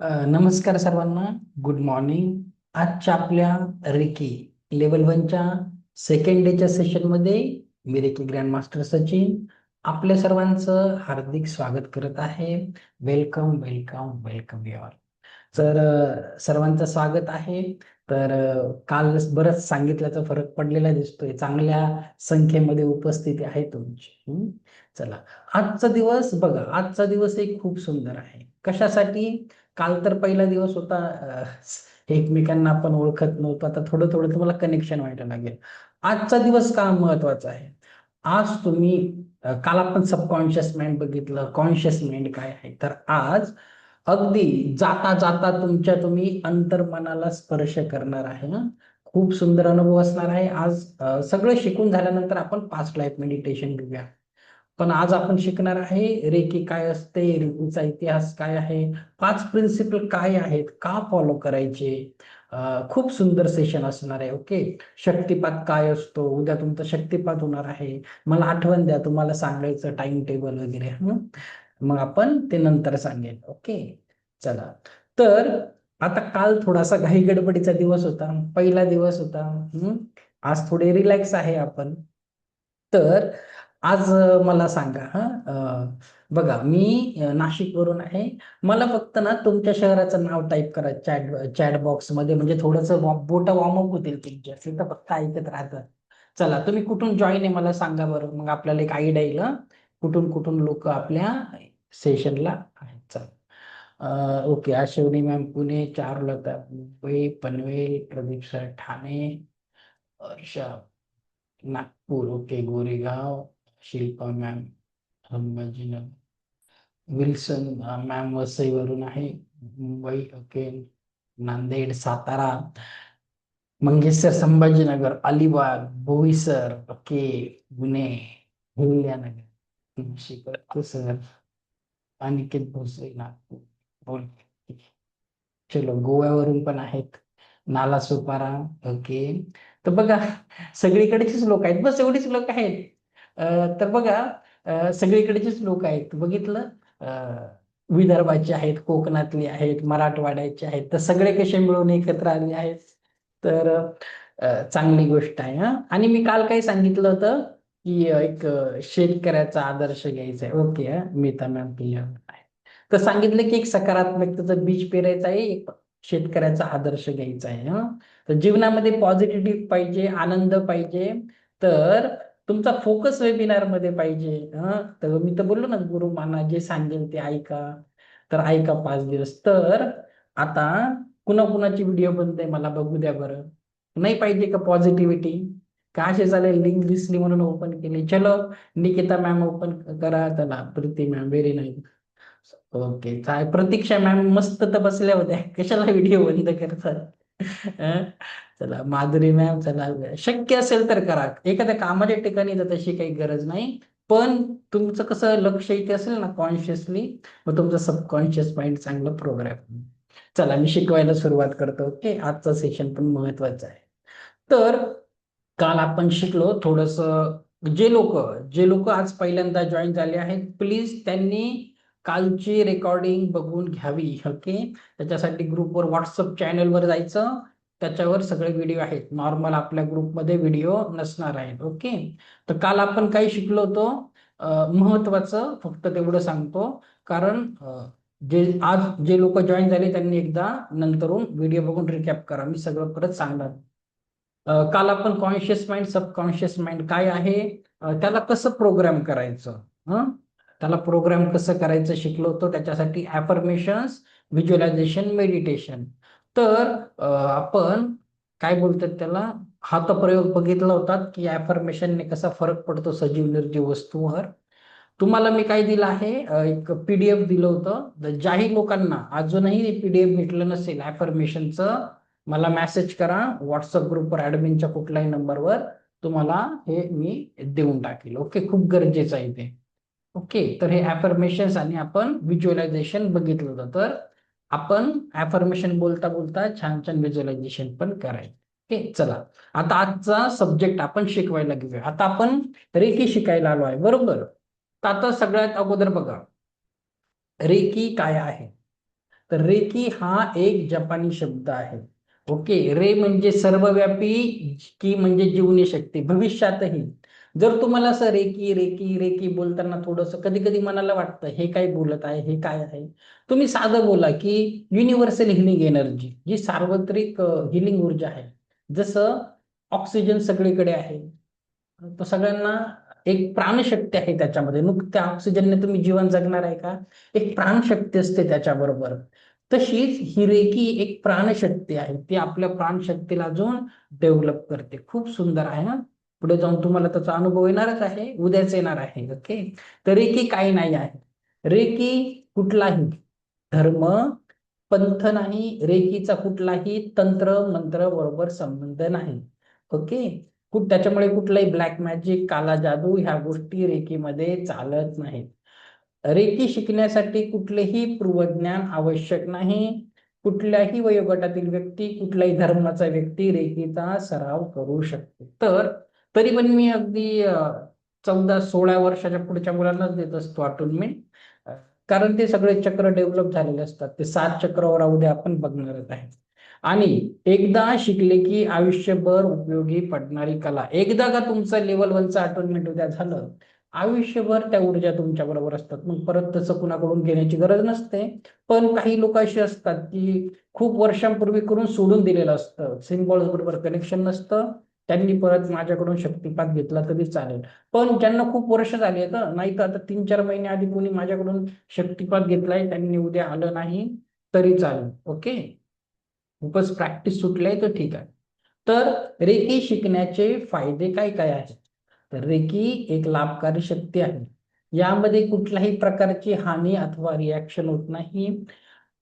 नमस्कार सर्वांना. Good morning. आजच्या आपल्या रेकी लेवल 1च्या सेकंड डेच्या सेशनमध्ये मी रेकी ग्रँड मास्टर सचिन आपल्या सर्वांचं हार्दिक स्वागत करत आहे. Welcome welcome welcome you all. तर सर्वांचं स्वागत आहे. तर काल बरंच सांगितल्याचा फरक पडलेला दिसतोय. चांगल्या संख्येमध्ये उपस्थिती आहे तुमची. चला, आजचा दिवस बघा. आजचा दिवस एक खूप सुंदर आहे. कशासाठी? काल तर पहिला दिवस होता. एकमेकांना आपण ओळखत नव्हतो. आता थोडं थोडं तुम्हाला कनेक्शन व्हायला लागेल. आजचा दिवस का महत्वाचा आहे? आज तुम्ही काल आपण सबकॉन्शियस माइंड बघितलं, कॉन्शियस माइंड काय आहे. तर आज अगदी जाता जाता तुम्ही अंतर्मनाला स्पर्श करणार आहे ना. खूप सुंदर अनुभव असणार आहे आज. सगळं शिकून झाल्यानंतर आपण पास्ट लाईफ मेडिटेशन घेऊया. पण आज आपण शिकणार आहे रेकी काय असते, रेकीचा इतिहास काय आहे, 5 प्रिन्सिपल काय आहेत, का फॉलो करायचे. खूप सुंदर सेशन असणार आहे. ओके. शक्तिपात काय असतो, उद्या तुमचा शक्तिपात होणार आहे. मला आठवण द्या तुम्हाला सांगायचं टाइम टेबल वगैरे. मग आपण ते नंतर सांगेल. ओके. चला. तर आता काल थोडासा घाई गडबडीचा दिवस होता, पहिला दिवस होता. आज थोडे रिलॅक्स आहे आपण. तर आज मला सांगा. बघा, मी नाशिक वरून आहे. मला फक्त ना तुमच्या शहराचं नाव टाईप करा चॅट चॅट बॉक्स मध्ये, म्हणजे थोडंसं बोट वॉर्मअप होतील तुमच्या. तिथं फक्त ऐकत राहतं. चला, तुम्ही कुठून जॉईन आहे मला सांगा बरं, मग आपल्याला एक आयडिया येईल कुठून कुठून लोक आपल्या सेशनला आहेत. चला. Okay. Ashwini ma'am Pune, Charulata Mumbai, Panvel, Pradeep sir Thane, Varsha Nagpur, okay, Goregaon, Shilpa ma'am Sambhajinagar, Wilson ma'am वसईवरून आहे, Mumbai, okay, Nanded, Satara, Mangesh sir Sambhajinagar, Alibag, Boisar, okay, Pune, Ahilyanagar, Nashik sir, Aniket Bhosale, Nagpur, बोल. चलो, गोव्यावरून पण आहेत, नाला सुपारा, ओके. तर बघा, सगळीकडेचेच लोक आहेत, बस एवढीच लोक आहेत. तर बघा, सगळीकडेचेच लोक आहेत बघितलं. विदर्भाचे आहेत, कोकणातले आहेत, मराठवाड्याचे आहेत. तर सगळे कसे मिळून एकत्र आले आहेत. तर चांगली गोष्ट आहे. आणि मी काल काही सांगितलं होतं की एक शेतकऱ्याचा आदर्श घ्यायचा आहे. ओके. मीता मॅम क्लिअर आहे. तर सांगितलं की एक सकारात्मकतेचं बीज पेरायचं आहे, एक शेतकऱ्याचा आदर्श घ्यायचा आहे. तर जीवनामध्ये पॉझिटिव्ह पाहिजे, आनंद पाहिजे. तर तुमचा फोकस वेबिनार मध्ये पाहिजे. तर मी तर बोललो ना, गुरु माना जे सांगेल ते ऐका. तर ऐका 5 दिवस. तर आता कुणाकुणाची व्हिडिओ बनते मला बघू द्या बरं. नाही पाहिजे का पॉझिटिव्हिटी? का असे चालेल? लिंक दिसली म्हणून ओपन केली. चलो, निकिता मॅम ओपन करा. चला, Preeti ma'am very nice. Okay. काय प्रतीक्षा मॅम मस्त तर बसल्या होत्या, कशाला व्हिडिओ बंद करतात? अं? चला, माधुरी मॅम, चला, शक्य असेल तर करा. एखाद्या कामाच्या ठिकाणी तर तशी काही गरज नाही. पण तुमचं कसं लक्ष इथे असेल ना कॉन्शियसली, मग तुमचं सबकॉन्शियस माइंड चांगलं प्रोग्राम. चला, मी शिकवायला सुरुवात करतो. ओके. आजचं सेशन पण महत्वाचं आहे. तर काल आपण शिकलो थोडस. जे लोक आज पहिल्यांदा जॉईन झाले आहेत, प्लीज त्यांनी कालची रेकॉर्डिंग बघून घ्यावी. ओके. त्याच्यासाठी ग्रुपवर, व्हॉट्सअप चॅनलवर जायचं. त्याच्यावर सगळे व्हिडिओ आहेत. नॉर्मल आपल्या ग्रुपमध्ये व्हिडिओ नसणार आहेत. ओके. तर काल आपण काही शिकलो होतो महत्वाचं, फक्त तेवढं सांगतो. कारण जे लोक जॉईन झाले त्यांनी एकदा नंतरून व्हिडिओ बघून रिकॅप करा, मी सगळं परत सांगणार. काल आपण कॉन्शियस माइंड, सबकॉन्शियस माइंड काय आहे, त्याला कसं प्रोग्राम करायचं, हं? त्याला प्रोग्राम कसं करायचं शिकलो होतो. त्याच्यासाठी ॲफर्मेशन्स, व्हिज्युअलायझेशन, मेडिटेशन. तर आपण काय बोलतात त्याला, हातप्रयोग बघितला होता की ॲफर्मेशनने कसा फरक पडतो सजीव निर्जीव वस्तूवर. तुम्हाला मी काय दिलं आहे, एक पीडीएफ दिलं होतं. तर ज्याही लोकांना अजूनही पीडीएफ भेटलं नसेल ॲफर्मेशनचं, मला मेसेज करा व्हॉट्सअप ग्रुपवर, ऍडमिनच्या कुठल्याही नंबरवर. तुम्हाला हे मी देऊन टाकेल. ओके. खूप गरजेचं आहे ते. ओके. तर हे ॲफर्मेशन्स आणि आपण व्हिज्युअलायझेशन बघितलं होतं. तर आपण ॲफर्मेशन बोलता बोलता छान छान व्हिज्युअलायझेशन पण करायचं. ओके. चला, आता आजचा सब्जेक्ट आपण शिकवायला घेऊया. आता आपण रेकी शिकायला आलो आहे, बरोबर? तर आता सगळ्यात अगोदर बघा, रेकी काय आहे. तर रेकी हा एक जपानी शब्द आहे. ओके, रे म्हणजे सर्वव्यापी, की म्हणजे जीवनी शक्ती भविष्यातही. जर तुम्हाला असं रेकी रेकी रेकी बोलताना थोडस कधी कधी मनाला वाटतं हे काय बोलत आहे, हे काय आहे, तुम्ही साधं बोला की युनिव्हर्सल हिलिंग एनर्जी, जी सार्वत्रिक हिलिंग ऊर्जा आहे. जसं ऑक्सिजन सगळीकडे आहे, तो सगळ्यांना, एक प्राणशक्ती आहे त्याच्यामध्ये. नुकत्या ऑक्सिजनने तुम्ही जीवन जगणार आहे का? एक प्राणशक्ती असते त्याच्याबरोबर. तशीच ही रेकी एक प्राणशक्ती आहे, ती आपल्या प्राणशक्तीला अजून डेव्हलप करते. खूप सुंदर आहे ना. पुढे जाऊन तुम्हाला त्याचा अनुभव येणारच आहे, उद्याच येणार आहे. ओके, तर रेकी काही नाही आहे. रेकी कुठलाही धर्म, पंथ नाही. रेकीचा कुठलाही तंत्र मंत्र बरोबर संबंध नाही. ओके, त्याच्यामुळे कुठलाही ब्लॅक मॅजिक, काला जादू ह्या गोष्टी रेकीमध्ये चालत नाहीत. रेकी शिकण्यासाठी कुठलेही पूर्वज्ञान आवश्यक नाही. कुठल्याही वयोगटातील व्यक्ती, कुठल्याही धर्माचा व्यक्ती रेकीचा सराव करू शकते. तर तरी पण मी अगदी 14-16 वर्षाच्या पुढच्या मुलांनाच देत असतो अटोनमेंट, कारण ते सगळे चक्र डेव्हलप झालेले असतात. ते 7 चक्रावर उद्या आपण बघणारच आहे. आणि एकदा शिकले की आयुष्यभर उपयोगी पडणारी कला. एकदा का तुमचं लेवल 1चं अटोनमेंट उद्या झालं, आयुष्यभर त्या ऊर्जा तुमच्या बरोबर असतात. मग परत तसं कुणाकडून घेण्याची गरज नसते. पण काही लोक अशी असतात की खूप वर्षांपूर्वी करून सोडून दिलेलं असतं, सिम्बॉल्स बरोबर कनेक्शन नसतं, त्यांनी परत माझ्याकडून शक्तिपात घेतला तरी चालेल. पण ज्यांना खूप वर्ष झाली आहेत, नाही तर आता 3-4 महिने आधी कोणी माझ्याकडून शक्तिपात घेतलाय, त्यांनी उद्या आलं नाही तरी चालेल. ओके, खूपच प्रॅक्टिस सुटलंय तर ठीक आहे. तर रेकी शिकण्याचे फायदे काय काय आहेत? तर रेकी एक लाभकारी शक्ती आहे. यामध्ये कुठल्याही प्रकारची हानी अथवा रिॲक्शन होत नाही.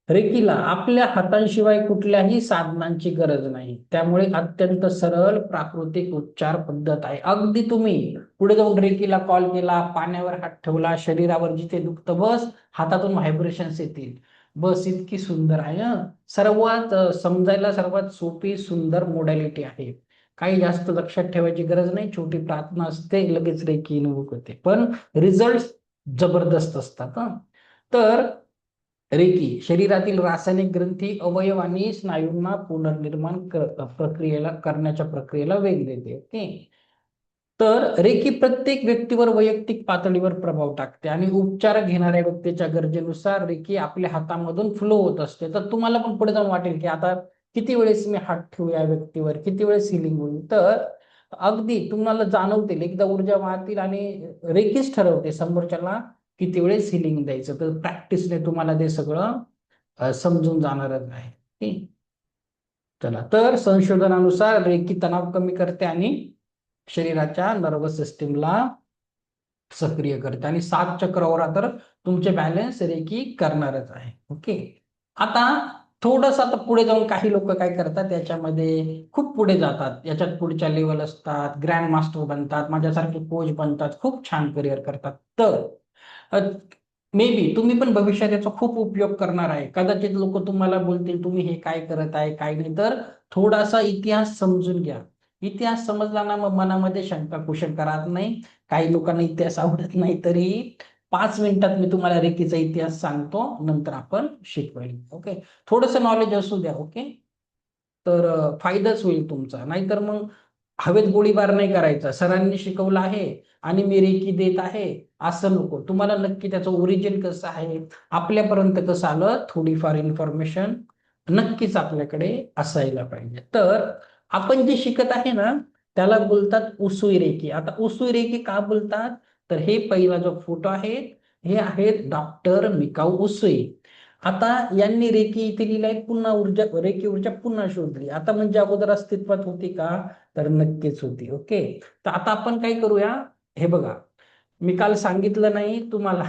रेकीला आपल्या हातांशिवाय कुठल्याही साधनांची गरज नाही. त्यामुळे अत्यंत सरळ प्राकृतिक उपचार पद्धत आहे. अगदी तुम्ही पुढे जाऊन रेकीला कॉल केला, पाण्यावर हात ठेवला, शरीरावर जिथे दुखतं बस, हातातून व्हायब्रेशन्स येतील. बस, इतकी सुंदर आहे. सर्वात समजायला सर्वात सोपी सुंदर मोडॅलिटी आहे. काही जास्त लक्षात ठेवायची गरज नाही. छोटी प्रार्थना असते, लगेच रेकी इन्वोक होते, पण रिझल्ट जबरदस्त असतात. तर रेकी शरीरातील रासायनिक ग्रंथी, अवयव आणि स्नायूंना पुनर्निर्माण प्रक्रियेला करण्याच्या प्रक्रियेला वेग देते. ओके, तर रेकी प्रत्येक व्यक्तीवर वैयक्तिक पातळीवर प्रभाव टाकते आणि उपचार घेणाऱ्या व्यक्तीच्या गरजेनुसार रेकी आपल्या हातामधून फ्लो होत असते. तर तुम्हाला पण पुढे जाऊन वाटेल की आता किती वेळेस मी हात ठेवू या व्यक्तीवर, किती वेळेस हिलिंग होईल. तर अगदी तुम्हाला जाणवतील, एकदा ऊर्जा वाहतील आणि रेकीच ठरवते समोरच्याला किती वेळेस हिलिंग द्यायचं. तर प्रॅक्टिसने तुम्हाला ते सगळं समजून जाणारच आहे. ठीक. चला, तर संशोधनानुसार रेकी तणाव कमी करते आणि शरीराच्या नर्वस सिस्टीमला सक्रिय करते, आणि 7 चक्रावर तर तुमचे बॅलन्स रेकी करणारच आहे. ओके, आता थोडस आता पुढे जाऊन काही लोक काय करतात, याच्यामध्ये खूप पुढे जातात, याच्यात पुढच्या लेवल असतात, ग्रँड मास्टर बनतात, माझ्यासारखे कोच बनतात, खूप छान करिअर करतात. तर मे बी तुम्ही पण भविष्यात याचा खूप उपयोग करणार आहे. कदाचित लोक तुम्हाला बोलतील तुम्ही हे काय करत आहे काय नाही. तर थोडासा इतिहास समजून घ्या. इतिहास समजला ना, मग मनामध्ये शंका कुशंका राहत नाही. काही लोकांना इतिहास आवडत नाही, तरी 5 मिनिटात मी तुम्हाला रेकीचा इतिहास सांगतो, नंतर आपण शिकवेल. ओके, थोडस नॉलेज असू द्या. ओके, तर फायदाच होईल तुमचा. नाहीतर मग हवेत गोळीबार नाही करायचा. सरांनी शिकवलं आहे आणि मी रेकी देत आहे असं नको. तुम्हाला नक्की त्याचं ओरिजिन कसं आहे, आपल्यापर्यंत कसं आलं, थोडीफार इन्फॉर्मेशन नक्कीच आपल्याकडे असायला पाहिजे. तर आपण जे शिकत आहे ना, त्याला बोलतात उसूई रेकी. आता उसूई रेकी का बोलतात, तर हे पहिला जो फोटो आहे, हे आहेत डॉक्टर मिकाऊ उसूई. आता यांनी रेकी इथे लिहिलंय, पुन्हा ऊर्जा, रेकी ऊर्जा पुन्हा शोधली. आता म्हणजे अगोदर अस्तित्वात होती का, तर नक्कीच होती. ओके, तर आता आपण काय करूया, हे बघा, मी काल सांगितलं नाही तुम्हाला,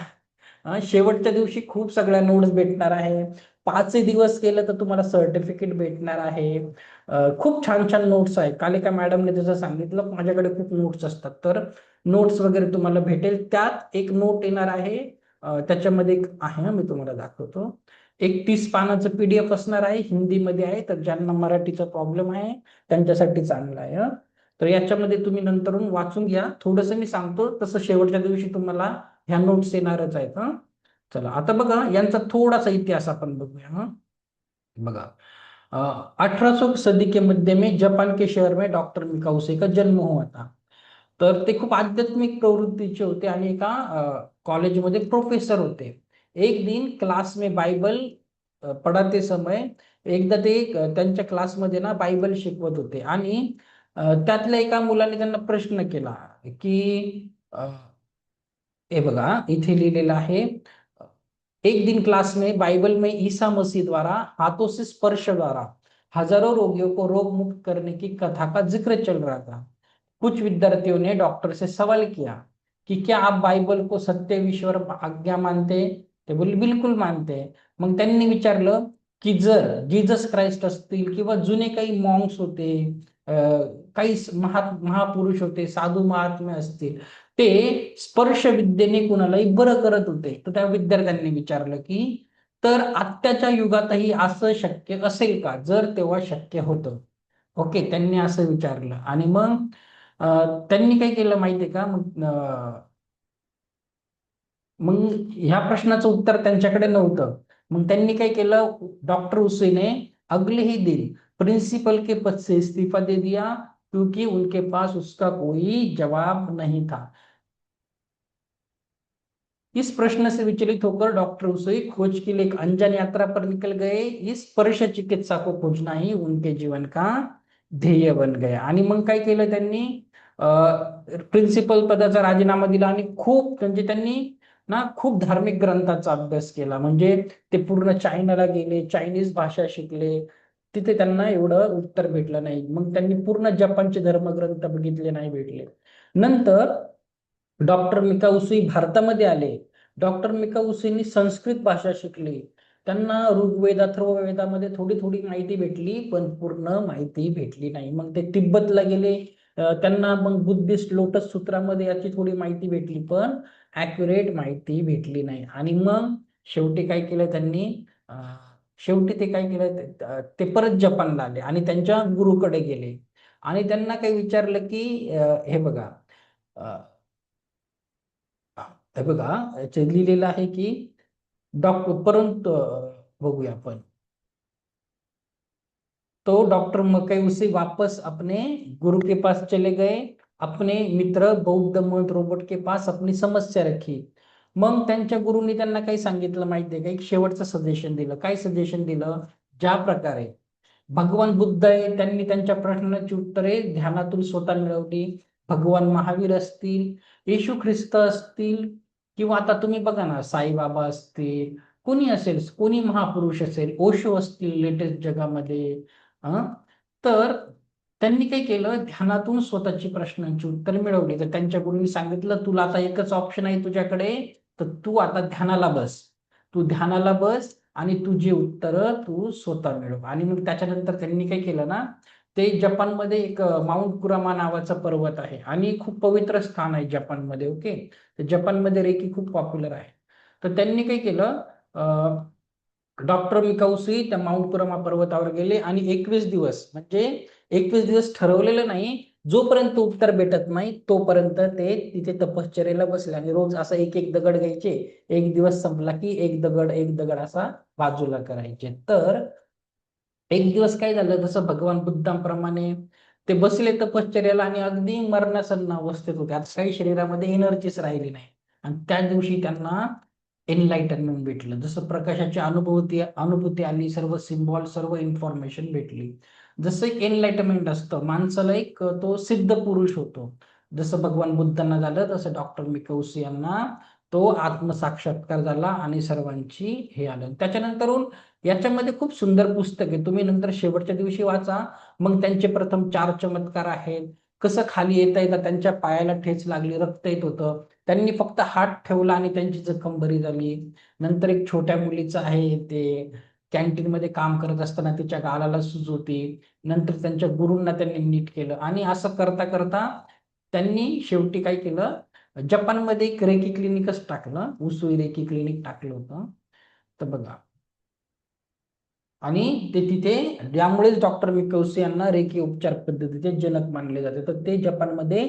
शेवटच्या दिवशी खूप सगळ्या नोट्स भेटणार आहे. 5 दिवस केलं तर तुम्हाला सर्टिफिकेट भेटणार आहे. खूप छान छान नोट्स आहे. काल एका मॅडमने जसं सांगितलं, माझ्याकडे खूप नोट्स असतात, तर नोट्स वगैरे तुम्हाला भेटेल. त्यात एक नोट येणार आहे, त्याच्यामध्ये एक आहे ना, मी तुम्हाला दाखवतो. एक 30 पानाचं PDF असणार आहे, हिंदीमध्ये आहे. तर ज्यांना मराठीचा प्रॉब्लेम आहे त्यांच्यासाठी चांगलं आहे. तर याच्यामध्ये तुम्ही नंतरून वाचून घ्या. थोडंसं मी सांगतो तसं शेवटच्या दिवशी तुम्हाला ह्या नोट्स येणारच आहेत. चला आता बघा यांचा थोडासा इतिहास आपण बघूया. बघा 1800 सदी के मध्य में जापान के शहर में डॉक्टर मिकाउसे का जन्म हुआ था. तर ते खूप आध्यात्मिक प्रवृत्तीचे होते आणि एका कॉलेजमध्ये प्रोफेसर होते. एक दिन क्लास में बाइबल पढ़ाते समय एकदा ते त्यांच्या क्लासमध्ये ना बायबल शिकवत होते आणि त्यातल्या एका मुलाने त्यांना प्रश्न केला की हे बघा इथे लिहिलेलं आहे, एक दिन क्लास में बाइबल में ईसा मसीह द्वारा हाथों से स्पर्श द्वारा हजारों रोगियों को रोग मुक्त करने की कथा का जिक्र चल रहा था. कुछ विद्यार्थियों ने डॉक्टर से सवाल किया की क्या आप बायबल को सत्य ईश्वर आज्ञा मानते. ते बोलले बिलकुल मानते. मग त्यांनी विचारलं की जर जीसस क्राइस्ट असतील किंवा जुने काही मॉन्क्स होते, काही महापुरुष होते, साधू महात्मे असतील, ते स्पर्श विद्येने कुणालाही बरं करत होते. तर त्या विद्यार्थ्यांनी विचारलं की तर आत्ताच्या युगातही असं शक्य असेल का. जर तेव्हा शक्य होतं. ओके, त्यांनी असं विचारलं आणि मग त्यांनी काय केलं माहितीये का. मग ह्या प्रश्नाचं उत्तर त्यांच्याकडे नव्हतं. मग त्यांनी काय केलं, डॉक्टर हुसैने अगले ही दिन प्रिंसिपल के पद से इस्तीफा दे दिया क्योंकि उनके पास उसका कोई जवाब नहीं था. इस प्रश्न से विचलित होकर डॉक्टर उसई खोज के लिए एक अनजान यात्रा पर निकल गए. इस स्पर्श चिकित्सा को खोजना ही उनके जीवन का ध्येय बन गया. आणि मग काय केलं त्यांनी, प्रिन्सिपल पदाचा राजीनामा दिला आणि खूप म्हणजे त्यांनी ना खूप धार्मिक ग्रंथाचा अभ्यास केला. म्हणजे ते पूर्ण चायनाला गेले, चायनीज भाषा शिकले. तिथे त्यांना एवढं उत्तर भेटलं नाही. मग त्यांनी पूर्ण जपानचे धर्मग्रंथ बघितले, नाही भेटले. नंतर डॉक्टर मिकाउसी भारतामध्ये आले. डॉक्टर मिकाउसींनी संस्कृत भाषा शिकली. त्यांना ऋग्वेद अथर्ववेदामध्ये थोडी थोडी माहिती भेटली, पण पूर्ण माहिती भेटली नाही. मग ते तिब्बतला गेले. त्यांना मग बुद्धिस्ट लोटस सूत्रामध्ये याची थोडी माहिती भेटली, पण ऍक्युरेट माहिती भेटली नाही. आणि मग शेवटी काय केलं त्यांनी, शेवटी ते काय केलं, ते परत जपानला आले आणि त्यांच्या गुरुकडे गेले आणि त्यांना काही विचारलं की हे बघा, हे बघा याच्यात लिहिलेलं आहे की डॉक्टर परंतु बघूया आपण. तो डॉक्टर मकई उसे वापस अपने गुरु के पास चले गए. अपने मित्र बौद्ध मत रोबोट के पास अपनी समस्या रखी. मग त्यांच्या गुरुनी त्यांना काही सांगितलं माहितीये का, एक शेवटचं सजेशन दिलं. काय सजेशन दिलं, ज्या प्रकारे भगवान बुद्ध आहे त्यांनी त्यांच्या प्रश्नांची उत्तरे ध्यानातून स्वतः मिळवली. भगवान महावीर असतील, येशू ख्रिस्त असतील, किंवा आता तुम्ही बघा ना साईबाबा असतील, कोणी असेल, कोणी महापुरुष असेल, ओशो असतील लेटेस्ट जगामध्ये, तर त्यांनी काय केलं, ध्यानातून स्वतःची प्रश्नांची उत्तर मिळवली. तर त्यांच्या गुरुंनी सांगितलं तुला आता एकच ऑप्शन आहे तुझ्याकडे, तर तू आता ध्यानाला बस. तू ध्यानाला बस आणि तुझी उत्तर तू स्वतः मिळव. आणि मग त्याच्यानंतर त्यांनी काय केलं ना, ते जपानमध्ये एक माउंट कुरामा नावाचा पर्वत आहे आणि खूप पवित्र स्थान आहे जपानमध्ये. ओके, तर जपानमध्ये रेकी खूप पॉप्युलर आहे. तर त्यांनी काय केलं, डॉक्टर मिकाउसी त्या माउंट कुरामा पर्वतावर गेले आणि 21 दिवस, म्हणजे 21 दिवस ठरवलेलं नाही, जोपर्यंत उत्तर भेटत नाही तोपर्यंत ते तिथे तपश्चर्येला बसले आणि रोज असा एक एक दगड घ्यायचे. एक दिवस संपला की एक दगड असा बाजूला करायचे. तर एक दिवस काय झालं, जसं भगवान बुद्धांप्रमाणे ते बसले तपश्चर्याला आणि अगदी मरणासन्न अवस्थेत होते. आता काही शरीरामध्ये एनर्जीच राहिली नाही आणि त्या दिवशी त्यांना एनलाइटनमेंट भेटलं. जसं प्रकाशाची अनुभूती आली, सर्व सिम्बॉल, सर्व इन्फॉर्मेशन भेटली. जसं एक एनलाइटमेंट असतं माणसाला, एक तो सिद्ध पुरुष होतो. जसं भगवान बुद्धांना झालं तसं डॉक्टर मिकौसी यांना तो आत्मसाक्षात्कार झाला आणि सर्वांची हे आलं. त्याच्यानंतरून याच्यामध्ये खूप सुंदर पुस्तक आहे, तुम्ही नंतर शेवटच्या दिवशी वाचा. मग त्यांचे प्रथम 4 चमत्कार आहेत. कसं खाली येता येता त्यांच्या पायाला ठेच लागली, रक्त येत होतं, त्यांनी फक्त हात ठेवला आणि त्यांची जखम बरी झाली. नंतर एक छोट्या मुलीचं आहे, ते कॅन्टीन मध्ये काम करत असताना तिच्या गालाला सूज होती. नंतर त्यांच्या गुरूंना त्यांनी नीट केलं आणि असं करता करता त्यांनी शेवटी काय केलं, जपानमध्ये एक रेकी क्लिनिकच टाकलं, उसूई रेकी क्लिनिक टाकलं होतं. तर बघा, आणि ते तिथे, त्यामुळेच डॉक्टर मिकौसी यांना रेकी उपचार पद्धतीचे जनक मानले जाते. तर ते जपानमध्ये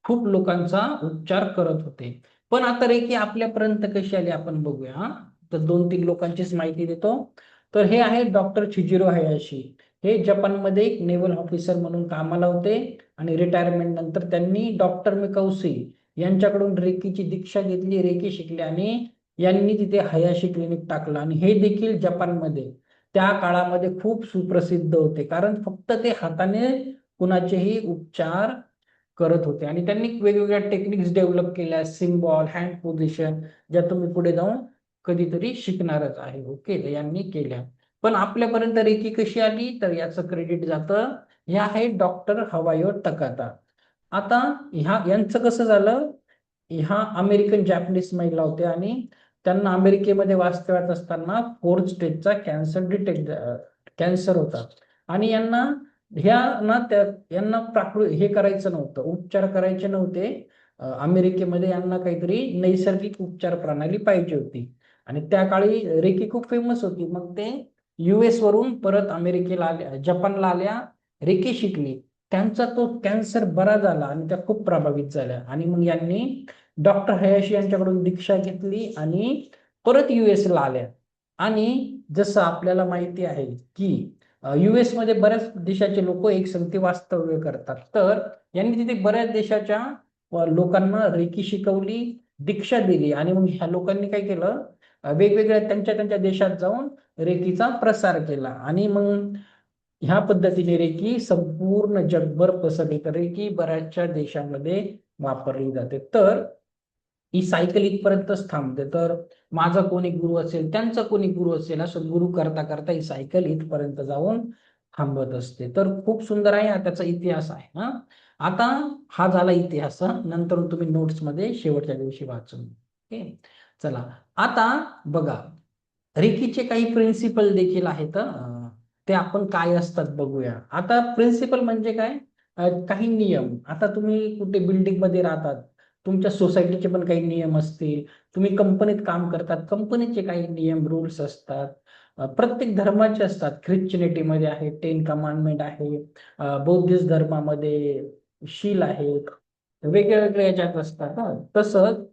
खूप लोकांचा उपचार करत होते. पण आता रेकी आपल्यापर्यंत कशी आली आपण बघूया हा. तर 2-3 लोकांचीच माहिती देतो. तर हे आहे डॉक्टर छिजिरो हयाशी. हे जपानमध्ये एक नेव्हल ऑफिसर म्हणून कामाला होते आणि रिटायरमेंट नंतर त्यांनी डॉक्टर मिकौसी यांच्याकडून रेकीची दीक्षा घेतली, रेकी शिकले आणि यांनी तिथे हयाशी क्लिनिक टाकलं आणि हे देखील जपानमध्ये त्या काळामध्ये खूप सुप्रसिद्ध होते, कारण फक्त ते हाताने कुणाचेही उपचार करत होते आणि त्यांनी वेगवेगळ्या टेक्निक्स डेव्हलप केल्या, सिम्बॉल, हँड पोझिशन, ज्या तुम्ही पुढे जाऊन कधीतरी शिकणारच आहे. ओके, तर यांनी केल्या. पण आपल्यापर्यंत रेकी कशी आली, तर याचं क्रेडिट जातं, हे आहे डॉक्टर हवायो टकाता. आता यांचं कसं झालं, ह्या अमेरिकन जॅपनीज महिला होत्या आणि त्यांना अमेरिकेमध्ये वास्तव्यात असताना 4th स्टेजचा कॅन्सर होता आणि ह्या ना त्या यांना हे करायचं नव्हतं, उपचार करायचे नव्हते. अमेरिकेमध्ये यांना काहीतरी नैसर्गिक उपचार प्रणाली पाहिजे होती आणि त्या काळी रेकी खूप फेमस होती. मग ते US वरून परत अमेरिकेला आल्या, जपानला आल्या, रेकी शिकली. त्यांचा तो कॅन्सर बरा झाला आणि त्या खूप प्रभावित झाल्या आणि मग यांनी डॉक्टर हयाशी यांच्याकडून दीक्षा घेतली आणि परत US ला आल्या. आणि जसं आपल्याला माहिती आहे की US मध्ये बऱ्याच देशाचे लोक एकसंगती वास्तव्य करतात, तर यांनी तिथे बऱ्याच देशाच्या लोकांना रेकी शिकवली, दीक्षा दिली आणि मग ह्या लोकांनी काय केलं, वेगवेगळ्या त्यांच्या त्यांच्या देशात जाऊन रेकीचा प्रसार केला आणि मग ह्या पद्धतीने रेकी संपूर्ण जगभर पसरली. तर रेकी बऱ्याचशा देशांमध्ये वापरली जाते. तर ही सायकल इथपर्यंतच थांबते. तर माझा कोणी गुरु असेल, त्यांचा कोणी गुरु असेल, असं गुरु करता करता ही सायकल इथपर्यंत जाऊन थांबत असते. तर खूप सुंदर आहे, हा त्याचा इतिहास आहे. हा आता हा झाला इतिहास. नंतर तुम्ही नोट्स मध्ये शेवटच्या दिवशी वाचून. ओके, चला आता बघा, रेकीचे काही प्रिन्सिपल देखील आहेत. ते आपण काय असतात बघूया. आता प्रिन्सिपल म्हणजे काय, काही नियम. आता तुम्ही कुठे बिल्डिंग मध्ये राहतात, तुमच्या सोसायटीचे पण काही नियम असतील, तुम्ही कंपनीत काम करतात, कंपनीचे काही नियम रूल्स असतात. प्रत्येक धर्माचे असतात. ख्रिश्चनिटीमध्ये आहे 10 कमांडमेंट आहे, बौद्धिस्ट धर्मामध्ये शील आहेत, वेगवेगळ्या याच्यात असतात. तसंच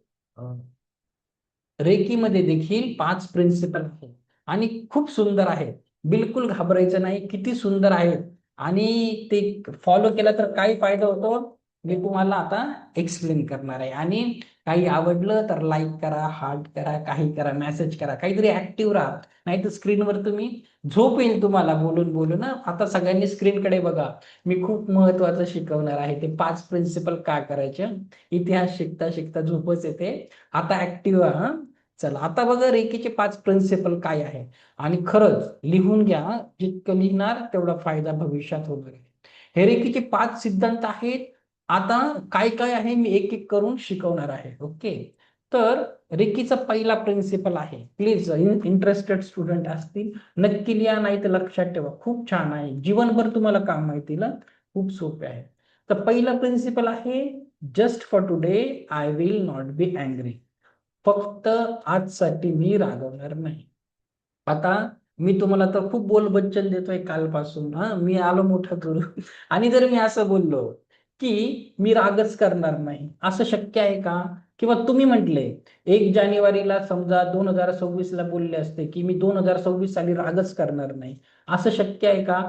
रेकीमध्ये देखील 5 प्रिन्सिपल आहेत आणि खूप सुंदर आहेत. बिलकुल घाबरायचं नाही, किती सुंदर आहेत आणि ते फॉलो केला तर काय फायदा होतो, मी तुम्हाला आता एक्सप्लेन करणार आहे. आणि काही आवडलं तर लाईक करा, हार्ट करा, काही करा, मेसेज करा, काहीतरी ऍक्टिव्ह राहा. नाही तर स्क्रीनवर तुम्ही झोप येईल तुम्हाला बोलून बोलून. आता सगळ्यांनी स्क्रीनकडे बघा, मी खूप महत्वाचं शिकवणार आहे. ते 5 प्रिन्सिपल का करायचे. इतिहास शिकता शिकता झोपच येते. आता ऍक्टिव्ह हा. चला आता बघा, रेकीचे 5 प्रिन्सिपल काय आहे आणि खरंच लिहून घ्या, जितकं लिहिणार तेवढा फायदा भविष्यात होणार आहे. हे रेकीचे 5 सिद्धांत आहेत. आता काय काय आहे मी एक एक करून शिकवणार आहे. ओके, तर रेकीचा पहिला प्रिन्सिपल आहे, प्लीज इंटरेस्टेड स्टुडंट असतील नक्की लिहा, नाही तर लक्षात ठेवा, खूप छान आहे, जीवनभर तुम्हाला काम माहितीला खूप सोपे आहे. तर पहिला प्रिन्सिपल आहे, just for today I will not be angry. फक्त आजसाठी मी रागवणार नाही. आता मी तुम्हाला तर खूप बोलबच्चन देतोय कालपासून, हा मी आलो मोठं करू आणि जर मी असं बोललो की मी रागच करणार नाही, असं शक्य आहे का? किंवा तुम्ही म्हटले 1 जानेवारीला समजा 2026 ला बोलले असते की मी 2026 साली रागच करणार नाही, असं शक्य आहे का?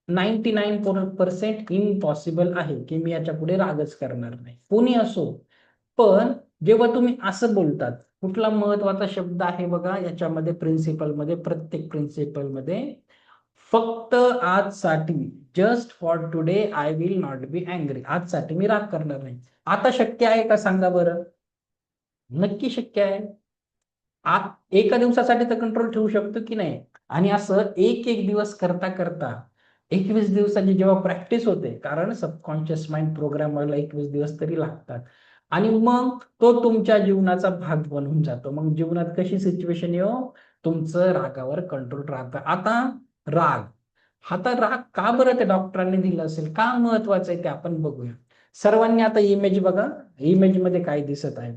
99% इम्पॉसिबल आहे की मी याच्या पुढे रागच करणार नाही, कोणी असो. पण जेव्हा तुम्ही असं बोलतात, कुठला महत्वाचा शब्द आहे बघा याच्यामध्ये, प्रिन्सिपल मध्ये, प्रत्येक प्रिन्सिपल मध्ये, फक्त आजसाठी, just for today I will not be angry, आजसाठी मी राग करणार नाही. आता शक्य आहे का सांगा बरं? नक्की शक्य आहे. एका दिवसासाठी तर कंट्रोल ठेवू शकतो की नाही? आणि असं एक एक दिवस करता करता 21 दिवसांची जेव्हा प्रॅक्टिस होते, कारण सबकॉन्शियस माइंड प्रोग्राम व्हायला 21 दिवस तरी लागतात आणि मग तो तुमच्या जीवनाचा भाग बनून जातो. मग जीवनात कशी सिच्युएशन येऊ, तुमचं रागावर कंट्रोल राहतं. आता राग, आता राग का बरं त्या डॉक्टरांनी दिलं असेल, का महत्वाचं आहे ते आपण बघूया. सर्वांनी आता इमेज बघा, इमेज मध्ये काय दिसत आहे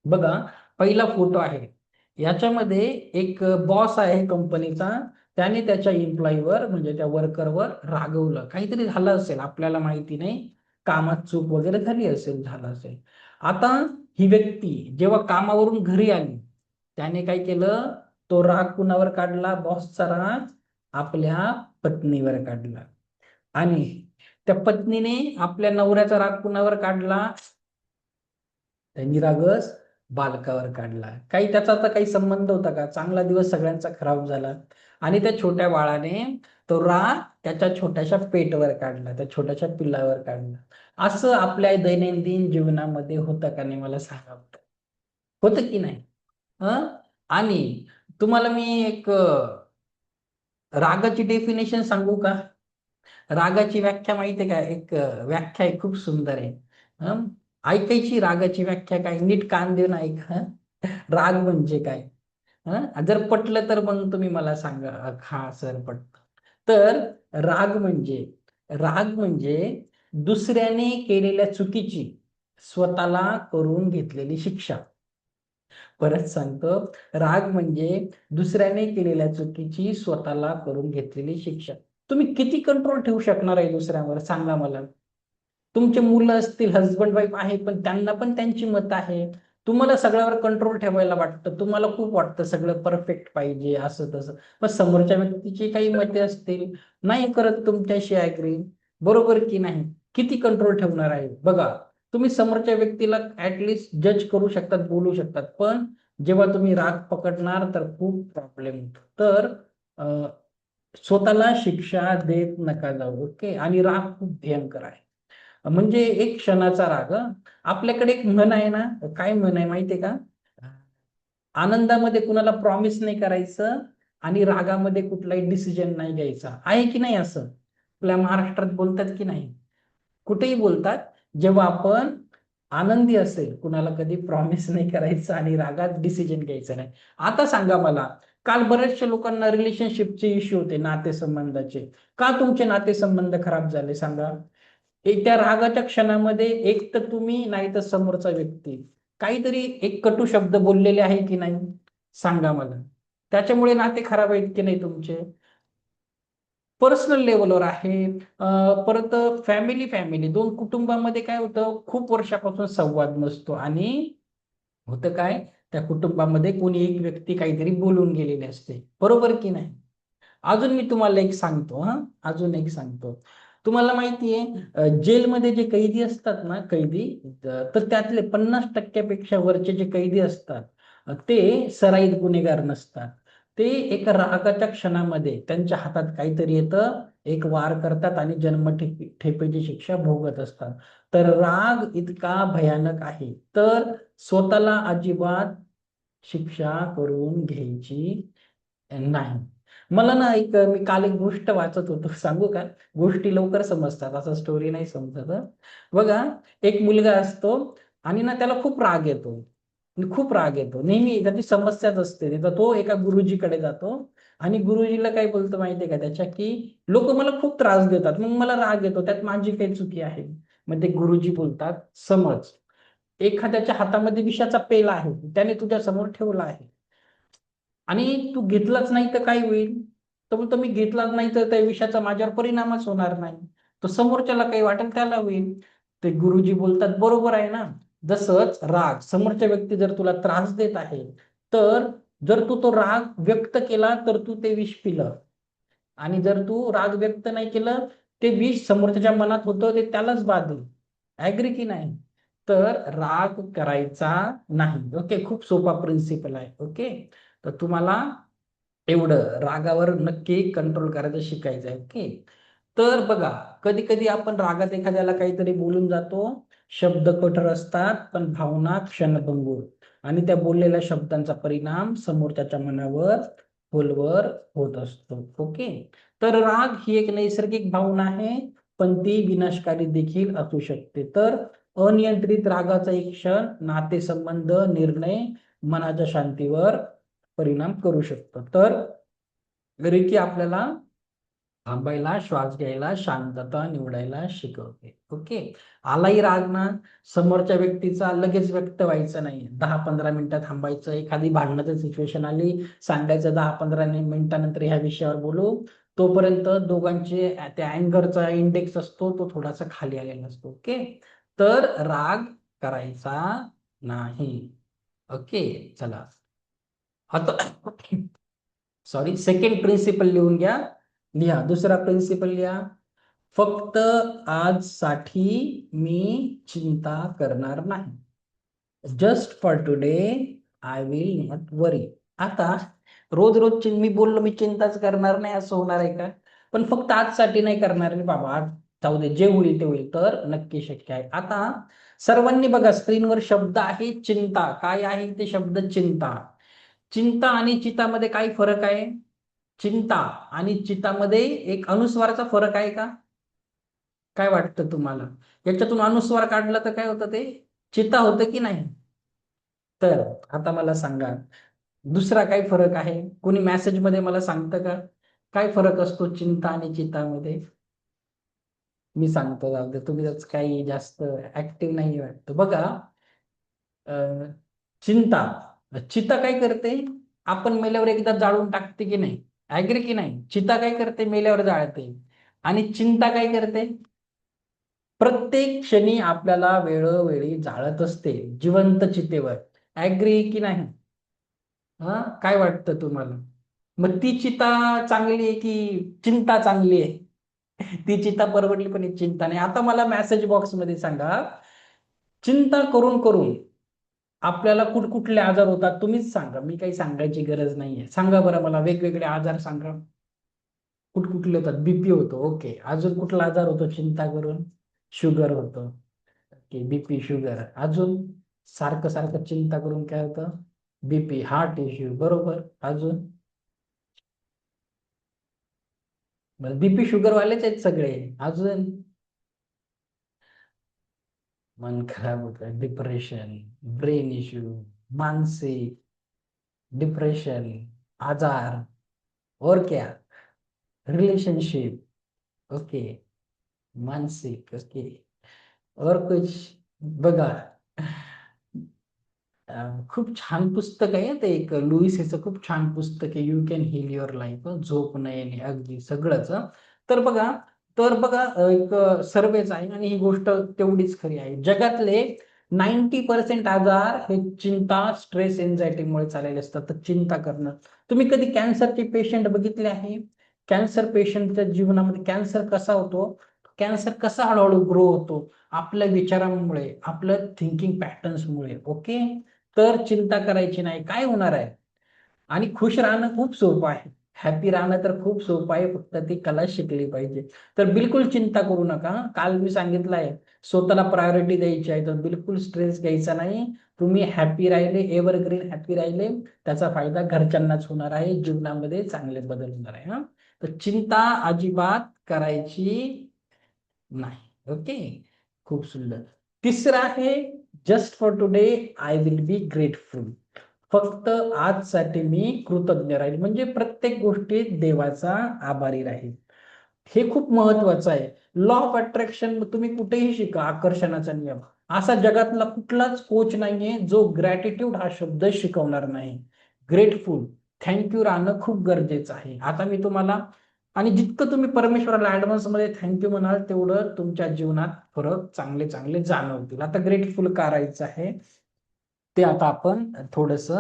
बघा. पहिला फोटो आहे, याच्यामध्ये एक बॉस आहे कंपनीचा, त्याने त्याच्या एम्प्लॉईवर म्हणजे त्या वर्करवर रागवलं, काहीतरी झालं असेल आपल्याला माहिती नाही, कामात चूक वगैरे झाली असेल, झालं असेल. आता ही व्यक्ती जेव्हा कामावरून घरी आली, त्याने काय केलं, तो राग कुणावर काढला, बॉसचा राग आपल्या पत्नीवर काढला. आणि त्या पत्नीने आपल्या नवऱ्याचा राग कुणावर काढला, त्यांनी रागच बालकावर काढला. काही त्याचा आता काही संबंध होता का? चांगला दिवस सगळ्यांचा खराब झाला आणि त्या छोट्या बाळाने तो राग त्याच्या छोट्याशा पेटवर काढला, त्या छोट्याशा पिल्लावर काढला. असं आपल्या दैनंदिन जीवनामध्ये होतं का नाही, मला सांगा. होतं की नाही? हं? आणि तुम्हाला मी एक रागाची डेफिनेशन सांगू का? रागाची व्याख्या माहिती आहे का? एक व्याख्या आहे, खूप सुंदर आहे. हं? ऐकायची रागाची व्याख्या काय? नीट कान देऊन ऐक. हं? राग म्हणजे काय? जर पटलं तर मग तुम्ही मला सांगा. हा सर पटतं. तर राग म्हणजे राग म्हणजे दुसऱ्याने केलेल्या चुकीची स्वतःला करून घेतलेली शिक्षा. परत सांगतो, राग म्हणजे दुसऱ्याने केलेल्या चुकीची स्वतःला करून घेतलेली शिक्षा. तुम्ही किती कंट्रोल ठेवू शकणार आहे दुसऱ्यावर, सांगा मला. तुमचे मुलं असतील, हजबंड वाईफ आहे, पण त्यांना पण त्यांची मत आहे. तुम्हाला सगळ्यावर कंट्रोल ठेवायला वाटतं, तुम्हाला खूप वाटतं सगळं परफेक्ट पाहिजे, असं तसं. पण समोरच्या व्यक्तीची काही मते असतील, नाही करत तुमच्याशी ऍग्री, बरोबर की नाही? किती कंट्रोल ठेवणार आहे बघा. तुम्ही समोरच्या व्यक्तीला ऍटलिस्ट जज करू शकतात, बोलू शकतात, पण जेव्हा तुम्ही राग पकडणार तर खूप प्रॉब्लेम होतो. तर अं, स्वतःला शिक्षा देत नका जाऊ. ओके. आणि राग खूप भयंकर आहे. म्हणजे एक क्षणाचा राग. आपल्याकडे एक म्हण आहे ना, काय म्हण आहे माहितीये का? आनंदामध्ये कुणाला प्रॉमिस नाही करायचं आणि रागामध्ये कुठलाही डिसिजन नाही घ्यायचा. आहे की नाही असं? आपल्या महाराष्ट्रात बोलतात की नाही? कुठेही बोलतात. जेव्हा आपण आनंदी असेल, कुणाला कधी प्रॉमिस नाही करायचं आणि रागात डिसिजन घ्यायचं नाही. आता सांगा मला, काल बऱ्याचशा लोकांना रिलेशनशिपचे इश्यू होते, नातेसंबंधाचे. का तुमचे नातेसंबंध खराब झाले सांगा? एक त्या रागाच्या क्षणामध्ये एक तर तुम्ही, नाही तर समोरचा व्यक्ती काहीतरी एक कटू शब्द बोललेले आहे की नाही, सांगा मला. त्याच्यामुळे नाते खराब आहेत की नाही तुमचे? पर्सनल लेवलवर आहे. परत फॅमिली फॅमिली दोन कुटुंबामध्ये काय होतं, खूप वर्षापासून संवाद नसतो आणि होतं काय, त्या कुटुंबामध्ये कोणी एक व्यक्ती काहीतरी बोलून गेलेली असते, बरोबर की नाही? अजून मी तुम्हाला एक सांगतो. अजून एक सांगतो. तुम्हाला माहितीये, जेलमध्ये जे कैदी असतात ना, कैदी, तर त्यातले 50% वरचे जे कैदी असतात, ते सराईत गुन्हेगार नसतात. ते एका रागाच्या क्षणामध्ये त्यांच्या हातात काहीतरी येतं, एक वार करतात आणि ठेपेची शिक्षा भोगत असतात. तर राग इतका भयानक आहे, तर स्वतःला अजिबात शिक्षा करून घ्यायची नाही. मला ना एक मी काल एक गोष्ट वाचत होतो, सांगू का? गोष्टी लवकर समजतात, असं स्टोरी नाही समजत. बघा, एक मुलगा असतो आणि ना त्याला खूप राग येतो. खूप राग येतो. नेहमी त्याची समस्याच असते. तर तो एका गुरुजीकडे जातो आणि गुरुजीला काय बोलतो माहितीये का त्याच्या, की लोक मला खूप त्रास देतात, मग मला राग येतो, त्यात माझी काही चुकी आहे? मग ते गुरुजी बोलतात, समज एखाद्याच्या हातामध्ये विषाचा पेला आहे, त्याने तुझ्या समोर ठेवला आहे आणि तू घेतलाच नाही तर काय होईल? तर बोलतो, मी घेतलाच नाही तर त्या विषयाचा माझ्यावर परिणामच होणार नाही. तो समोरच्याला काही वाटेल त्याला होईल. ते गुरुजी बोलतात, बरोबर आहे ना? जसंच राग, समोरच्या व्यक्ती जर तुला त्रास देत आहे, तर जर तू तो राग व्यक्त केला तर तू ते विष पिलं, आणि जर तू राग व्यक्त नाही केलं, ते विष समोरच्याच्या मनात होतं, ते त्यालाच बाधेल. ऍग्री की नाही? तर राग करायचा नाही. ओके. खूप सोपा प्रिन्सिपल आहे. ओके. तर तुम्हाला एवढं रागावर नक्की कंट्रोल करायचं शिकायचं आहे. ओके. तर बघा, कधी कधी आपण रागात एखाद्याला काहीतरी बोलून जातो. शब्द कठोर असतात, पण भावना क्षणभंगूर, आणि त्या बोललेल्या शब्दांचा परिणाम समोरच्याच्या मनावर खोलवर होत असतो. ओके. तर राग ही एक नैसर्गिक भावना आहे, पण ती विनाशकारी देखील असू शकते. तर अनियंत्रित रागाचा एक क्षण नातेसंबंध, निर्णय, मनाच्या शांतीवर परिणाम करू शकतो. तर रिकी आपल्याला थांबायला, श्वास घ्यायला, शांतता निवडायला शिकवते. ओके. आलाही राग ना, समोरच्या व्यक्तीचा लगेच व्यक्त व्हायचं नाही. 10-15 मिनिटं थांबायचं. एखादी भांडणाची सिच्युएशन आली, सांगायचं 10-15 मिनिटानंतर ह्या विषयावर बोलू. तोपर्यंत दोघांचे त्या अँगरचा इंडेक्स असतो, तो थोडासा खाली आलेला असतो. ओके. तर राग करायचा नाही. ओके, चला आता सॉरी, सेकंड प्रिन्सिपल लिहून घ्या. लिहा, दुसरा प्रिन्सिपल लिहा. फक्त आज साठी मी चिंता करणार नाही. Just for today I will not worry. आता रोज रोज मी बोललो मी चिंताच करणार नाही असं होणार आहे का? पण फक्त आजसाठी नाही करणार मी बाबा, आज जाऊ दे, जे होईल ते होईल, तर नक्की शक्य आहे. आता सर्वांनी बघा, स्क्रीनवर शब्द आहे चिंता. काय आहे ते शब्द? चिंता. चिंता आणि चितामध्ये काय फरक आहे? चिंता आणि चितामध्ये एक अनुस्वाराचा फरक आहे का? काय वाटतं तुम्हाला? याच्यातून अनुस्वार काढला तर काय होतं? ते चिता होतं की नाही? तर आता मला सांगा, दुसरा काय फरक आहे? कोणी मेसेज मध्ये मला सांगतं का? काय फरक असतो चिंता आणि चितामध्ये? मी सांगतो, जाऊ दे, तुम्ही त्याच काही जास्त ऍक्टिव्ह नाही वाटतं. बघा, अं, चिंता, चिता काय करते? आपण मेल्यावर एकदा जाळून टाकते की नाही? ऍग्री की नाही? चिता काय करते? मेल्यावर जाळते. आणि चिंता काय करते? प्रत्येक क्षणी आपल्याला वेळोवेळी जाळत असते, जिवंत चितेवर. ऍग्री की नाही? हा, काय वाटतं तुम्हाला? मग ती चिता चांगली आहे की चिंता चांगली आहे? ती चिंता परवडली पण ही चिंता नाही. आता मला मेसेज बॉक्स मध्ये सांगा, चिंता करून करून आपल्याला कुठकुठले आजार होतात? तुम्हीच सांगा, मी काही सांगायची गरज नाहीये. सांगा बरं मला, वेगवेगळे आजार सांगा. कुठकुठले होतात? बीपी होतो, ओके. अजून कुठला आजार होतो चिंता करून? शुगर होतो, ओके. BP, sugar. अजून सारखं सारखं चिंता करून काय होतं? बीपी, हार्ट इश्यू, बरोबर. अजून बीपी शुगर वालेच आहेत सगळे. अजून मन खराब होतं, डिप्रेशन, ब्रेन इश्यू, मानसिक डिप्रेशन, आजार, और क्या? Relationship, okay. मानसिक, ओके. और कुछ? बघा, खूप छान पुस्तक आहे ते, एक लुईस याचं खूप छान पुस्तक आहे, you can heal your life. झोप न येणे, अगदी सगळंच. तर बघा, एक सर्वेच आहे आणि ही गोष्ट तेवढीच खरी आहे. जगातले 90% आजार हे चिंता, स्ट्रेस, एन्झायटीमुळे चाललेले असतात. तर चिंता करणं. तुम्ही कधी कॅन्सरचे पेशंट बघितले आहे? कॅन्सर पेशंटच्या जीवनामध्ये कॅन्सर कसा होतो? कॅन्सर कसा हळूहळू ग्रो होतो? आपल्या विचारांमुळे, आपल्या थिंकिंग पॅटर्न्समुळे, ओके. तर चिंता करायची नाही. काय होणार आहे? आणि खुश राहणं खूप सोपं आहे. हॅपी राहणं तर खूप सोपं आहे, फक्त ती कला शिकली पाहिजे. तर बिलकुल चिंता करू नका. काल मी सांगितलं आहे, स्वतःला प्रायोरिटी द्यायची आहे, तर बिलकुल स्ट्रेस घ्यायचा नाही. तुम्ही हॅपी राहिले, एव्हरग्रीन हॅपी राहिले, त्याचा फायदा घरच्यांनाच होणार आहे, जीवनामध्ये चांगले बदल होणार आहे. हा, तर चिंता अजिबात करायची नाही, ओके. खूप सुंदर. तिसरं आहे, just for today I will be grateful. फक्त आजसाठी मी कृतज्ञ राहील, म्हणजे प्रत्येक गोष्टीत देवाचा आभारी राहील. हे खूप महत्वाचं आहे. लॉ ऑफ अट्रॅक्शन तुम्ही कुठेही शिका, आकर्षणाचा नियम. असा जगातला कुठलाच कोच नाहीये जो ग्रॅटिट्यूड हा शब्द शिकवणार नाही. ग्रेटफुल, थँक्यू राहणं खूप गरजेचं आहे. आता मी तुम्हाला, आणि जितकं तुम्ही परमेश्वराला ऍडव्हान्स मध्ये थँक्यू म्हणाल, तेवढं तुमच्या जीवनात फरक चांगले चांगले जाणवतील. आता ग्रेटफुल करायचं आहे, ते आता आपण थोडस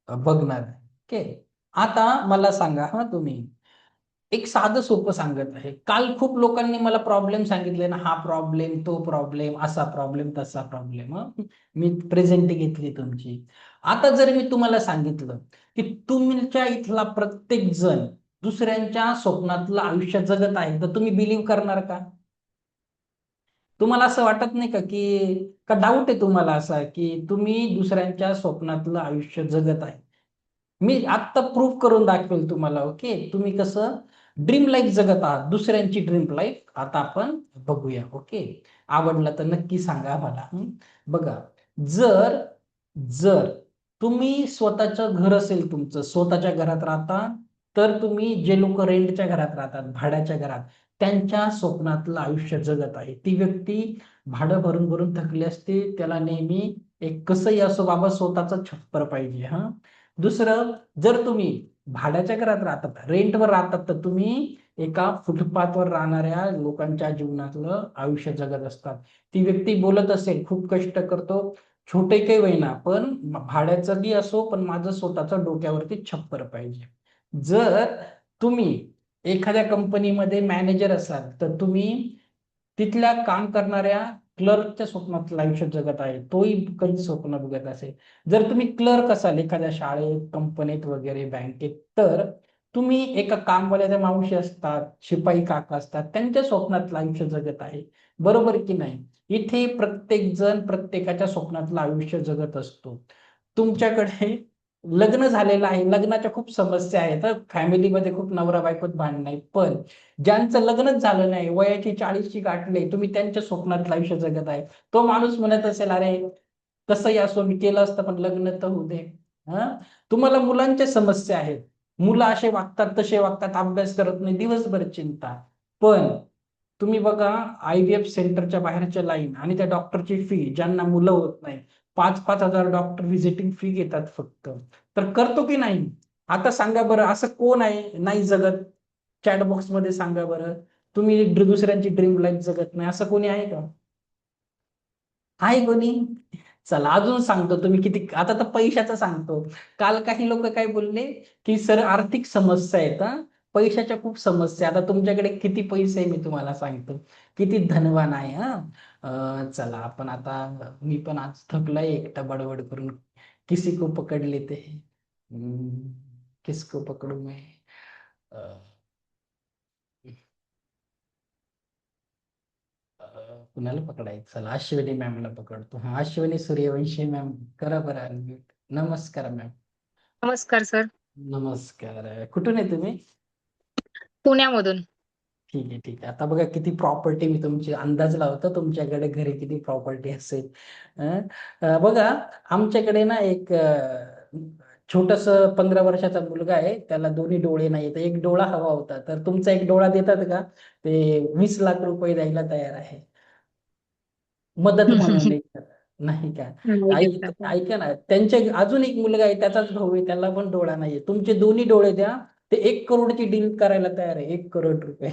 बघणार आहे, ओके. आता मला सांगा, हा, तुम्ही एक साधं सोपं सांगत आहे. काल खूप लोकांनी मला प्रॉब्लेम सांगितले ना, हा प्रॉब्लेम, तो प्रॉब्लेम, असा प्रॉब्लेम, तसा प्रॉब्लेम. मी प्रेझेंट घेतली तुमची. आता जर मी तुम्हाला सांगितलं की तुमच्या इथला प्रत्येक जण दुसऱ्यांच्या स्वप्नातलं आयुष्य जगत आहे, तर तुम्ही बिलीव्ह करणार का? तुम्हाला असं वाटत नाही का की, का डाऊट आहे तुम्हाला असा की तुम्ही दुसऱ्यांच्या स्वप्नातलं आयुष्य जगत आहे? मी आत्ता प्रूफ करून दाखवेल तुम्हाला, ओके. तुम्ही कसं ड्रीम लाईफ जगत आहात, दुसऱ्यांची ड्रीम लाईफ. आता आपण बघूया, ओके. आवडलं तर नक्की सांगा मला. बघा, जर जर तुम्ही स्वतःचं घर असेल, तुमचं स्वतःच्या घरात राहता, तर तुम्ही जे लोक रेंटच्या घरात राहतात, भाड्याच्या घरात, त्यांच्या स्वप्नातलं आयुष्य जगत आहे. ती व्यक्ती भाडं भरून भरून थकली असते, त्याला नेहमी एक कसंही असो बाबा स्वतःच छप्पर पाहिजे. हा, दुसरं, जर तुम्ही भाड्याच्या घरात राहतात, रेंटवर राहतात, तर तुम्ही एका फुटपाथवर राहणाऱ्या लोकांच्या जीवनातलं आयुष्य जगत असतात. ती व्यक्ती बोलत असेल, खूप कष्ट करतो, छोटे काही होईना, पण भाड्याचं बी असो, पण माझं स्वतःचं डोक्यावरती छप्पर पाहिजे. जर तुम्ही एखाद्या कंपनीमध्ये मॅनेजर असाल, तर तुम्ही तिथल्या काम करणाऱ्या क्लर्कच्या स्वप्नातलं आयुष्य जगत आहे, तोही कधी स्वप्न बघत असेल. जर तुम्ही क्लर्क असाल एखाद्या शाळेत, कंपनीत वगैरे, बँकेत, तर तुम्ही एका कामवाल्याच्या मावशी असतात, शिपाई काका असतात, त्यांच्या स्वप्नातलं आयुष्य जगत आहे. बरोबर की नाही? इथे प्रत्येक जण प्रत्येकाच्या स्वप्नातलं आयुष्य जगत असतो. तुमच्याकडे लग्न झालेलं आहे, लग्नाच्या खूप समस्या आहेत, फॅमिलीमध्ये खूप नवरा बायकोत भांडण आहेत, पण ज्यांचं लग्नच झालं नाही, वयाची 40ची गाठले, तुम्ही त्यांच्या स्वप्नातलं आयुष्य जगत आहे. तो माणूस म्हणत असेल, अरे कसंही असो, मी केलं असतं, पण लग्न तर होऊ दे. हा, तुम्हाला मुलांच्या समस्या आहेत, मुलं असे वागतात, तसे वागतात, अभ्यास करत नाही, दिवसभर चिंता. पण तुम्ही बघा, IVF सेंटरच्या बाहेरच्या लाईन आणि त्या डॉक्टरची फी, ज्यांना मुलं होत नाही, 5,000-5,000 डॉक्टर व्हिजिटिंग फी घेतात फक्त. तर करतो की नाही? आता सांगा बरं, असं कोण आहे नाही जगत? चॅट बॉक्स मध्ये सांगा बरं. तुम्ही दुसऱ्यांची ड्रीम लाईफ जगत नाही, असं कोणी आहे का? आहे कोणी? चला अजून सांगतो, तुम्ही किती, आता तर पैशाचं सांगतो. काल काही लोक काय बोलले, की सर आर्थिक समस्या आहेत, हा, पैशाच्या खूप समस्या. आता तुमच्याकडे किती पैसे आहे मी तुम्हाला सांगतो, किती धनवान आहे. हा, चला आपण आता, मी पण आज थकलाय एकटा बडबड करून. किसी को पकड लेते हैं, किसको पकडू मैं? कुणाला पकडायचं? चला अश्विनी मॅमला पकडतो. हा, अश्विनी सूर्यवंशी मॅम, करा बरं unmute. नमस्कार मॅम. नमस्कार सर. नमस्कार. कुठून आहे तुम्ही? पुण्यामधून. ठीक आहे, ठीक आहे. आता बघा किती प्रॉपर्टी, मी तुमची अंदाज लावतो तुमच्याकडे घरी किती प्रॉपर्टी असेल. अं? बघा, आमच्याकडे ना एक छोटस 15 वर्षाचा मुलगा आहे, त्याला दोन्ही डोळे नाही, तर एक डोळा हवा होता, तर तुमचा एक डोळा देतात का? ते 20 लाख रुपये द्यायला तयार आहे, मदत म्हणून. एक नाही का? नाही ऐक, देत आपण. ऐका ना, त्यांचे अजून एक मुलगा आहे, त्याचाच भाऊ आहे, त्याला पण डोळा नाहीये, तुमचे दोन्ही डोळे द्या, ते 1 करोडची डील करायला तयार आहे, 1 करोड रुपये.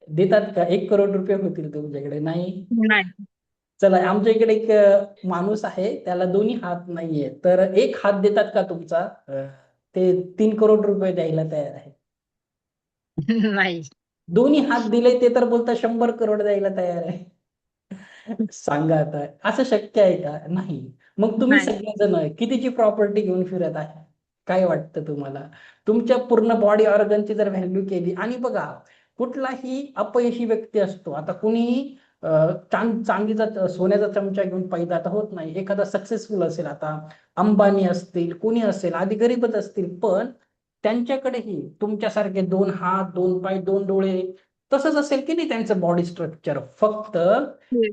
देतात का? 1 करोड रुपये होतील तुमच्याकडे? नाही. नाही. चला, आमच्या इकडे एक माणूस आहे, त्याला दोन्ही हात नाहीये, तर एक हात देतात का तुमचा? ते 3 करोड रुपये द्यायला तयार आहे. नाही. दोन्ही हात दिले, ते तर बोलता 100 करोड द्यायला तयार आहे. सांगा आता, असं शक्य आहे का? नाही. मग तुम्ही नाही. सगळेजण कितीची प्रॉपर्टी घेऊन फिरत आहे? काय वाटतं तुम्हाला? तुमच्या पूर्ण बॉडी ऑर्गनची जर व्हॅल्यू केली, आणि बघा, कुठलाही अपयशी व्यक्ती असतो, आता कुणीही चांदीचा सोन्याचा चमचा घेऊन पैदा तर होत नाही. एखादा सक्सेसफुल असेल, आता अंबानी असतील, कुणी असेल, आधी गरीबच असतील, पण त्यांच्याकडेही तुमच्यासारखे 2 हात, 2 पाय, 2 डोळे, तसंच असेल की नाही त्यांचं बॉडी स्ट्रक्चर, फक्त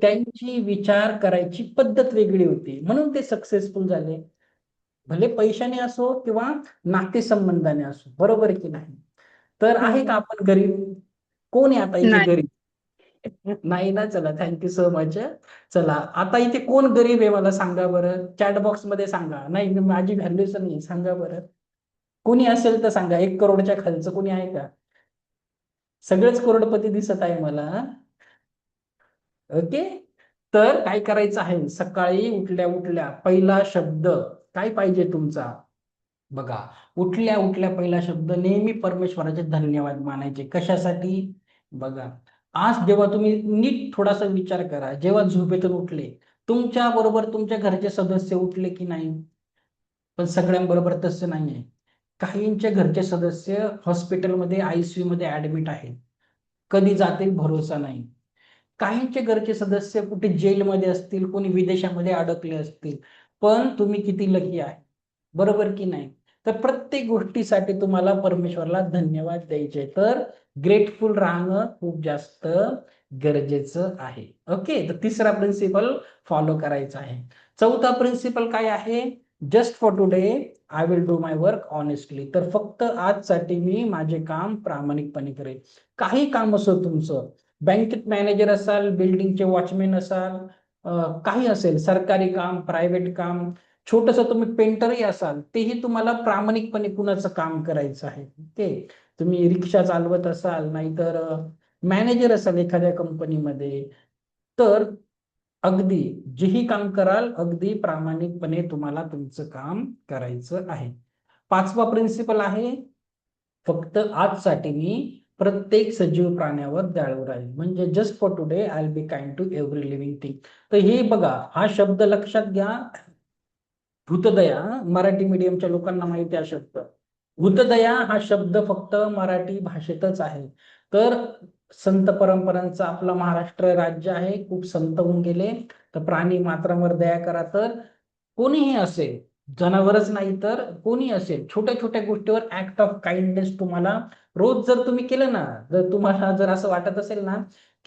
त्यांची विचार करायची पद्धत वेगळी होती, म्हणून ते सक्सेसफुल झाले. भले पैशाने असो किंवा नातेसंबंधाने असो. बरोबर की नाही? तर आहे का हो. आपण गरीब? कोण आहे आता इथे नाही. गरीब? नाही ना? चला, थँक्यू सो मच. चला, आता इथे कोण गरीब आहे मला सांगा बरं, चॅट बॉक्स मध्ये सांगा. नाही, माझी व्हॅल्यूच नाही, सांगा बरं. कोणी असेल तर सांगा, 1 करोडच्या खालचं कोणी आहे का? सगळेच करोडपती दिसत आहे मला. ओके. तर काय करायचं आहे, सकाळी उठल्या उठल्या पहिला शब्द काय पाहिजे तुमचा? बघा, उठल्या उठल्या पहिला शब्द नेहमी परमेश्वराचे धन्यवाद मानायचे. कशासाठी? बघा, आज जेव्हा तुम्ही नीट थोडासा विचार करा, जेव्हा झोपेतून उठले, तुमच्या बरोबर तुमच्या घरचे सदस्य उठले की नाही? पण सगळ्यांबरोबर तसं नाहीये. काहींच्या घरचे सदस्य हॉस्पिटलमध्ये, ICU मध्ये ऍडमिट आहेत, कधी जातील भरोसा नाही. काहींचे घरचे सदस्य कुठे जेलमध्ये असतील, कोणी विदेशामध्ये अडकले असतील, पण तुम्ही किती लकी आहे. बरोबर की नाही? तर प्रत्येक गोष्टीसाठी तुम्हाला परमेश्वरला धन्यवाद द्यायचे, तर ग्रेटफुल राहणं खूप जास्त गरजेचं आहे. ओके, तर तिसरा प्रिन्सिपल फॉलो करायचा आहे. चौथा प्रिन्सिपल काय आहे? Just for today I will do my work honestly. तर फक्त आजसाठी मी माझे काम प्रामाणिकपणे करेल. काही काम असो तुमचं, बँकेत मॅनेजर असाल, बिल्डिंगचे वॉचमॅन असाल, काही असेल, सरकारी काम, प्रायव्हेट काम, छोटस तुम्ही पेंटरही असाल, तेही तुम्हाला प्रामाणिकपणे कुणाचं काम करायचं आहे. ओके, तुम्ही रिक्षा चालवत असाल, नाहीतर मॅनेजर असाल एखाद्या कंपनीमध्ये, तर अगदी जेही काम कराल अगदी प्रामाणिकपणे तुम्हाला तुमचं काम करायचं आहे. पाचवा प्रिन्सिपल आहे, फक्त आजसाठी मी प्रत्येक सजीव प्राण्यावर दयाळू राहील. म्हणजे just for today I will be kind to every living thing. तर हे बघा, हा शब्द लक्षात घ्या. भूतदया, मराठी मीडियमच्या लोकांना माहिती आहे शब्द. भूतदया हा शब्द फक्त मराठी भाषेतच आहे. तर संत परंपरांचं आपलं महाराष्ट्र राज्य आहे, खूप संत होऊन गेले. तर प्राणी मात्रांवर दया करा. तर कोणीही असेल, जनावरच नाही तर कोणी असेल, छोट्या छोट्या गोष्टीवर ऍक्ट ऑफ काइंडनेस तुम्हाला रोज जर तुम्ही केलं ना, जर तुम्हाला जर असं वाटत असेल ना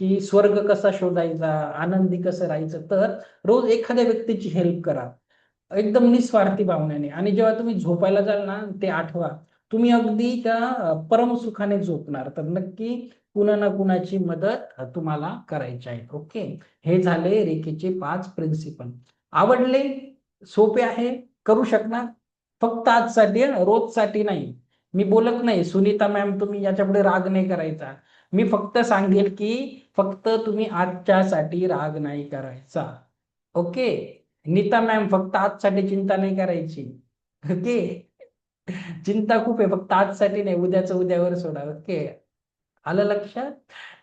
की स्वर्ग कसा शोधायचा, आनंदी कसं राहायचं, तर रोज एखाद्या व्यक्तीची हेल्प करा एकदम निस्वार्थी भावनेने. आणि जेव्हा तुम्ही झोपायला जाल ना, ते आठवा, तुम्ही अगदी त्या परमसुखाने झोपणार. तर नक्की कुणा ना कुणाची मदत तुम्हाला करायची आहे. ओके, हे झाले रेकीचे 5 प्रिन्सिपल. आवडले? सोपे आहे, करू शकणार. फक्त आजसाठी रोजसाठी नाही. मी बोलत नाही सुनीता मॅम तुम्ही याच्यापुढे राग नाही करायचा. मी फक्त सांगेल की फक्त तुम्ही आजच्यासाठी राग नाही करायचा. ओके, नीता मॅम फक्त आजसाठी चिंता नाही करायची. ओके, चिंता खूप आहे, फक्त आजसाठी नाही, उद्याचं उद्यावर सोडा. ओके, आलं लक्षात?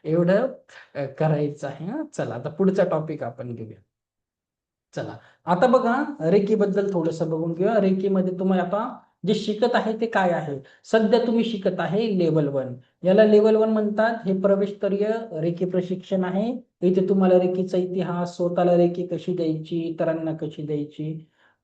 एवढं करायचं आहे. चला आता पुढचा टॉपिक आपण घेऊया. चला आता बघा, रेकीबद्दल थोडंसं बघून घेऊया. रेकीमध्ये तुम्ही आता जे शिकत आहे ते काय आहे. सध्या तुम्ही शिकत आहे लेवल 1. याला लेवल 1 म्हणतात. हे प्रवेशस्तरीय रेकी प्रशिक्षण आहे. इथे तुम्हाला रेकीचा इतिहास, स्वतःला रेकी कशी द्यायची, इतरांना कशी द्यायची,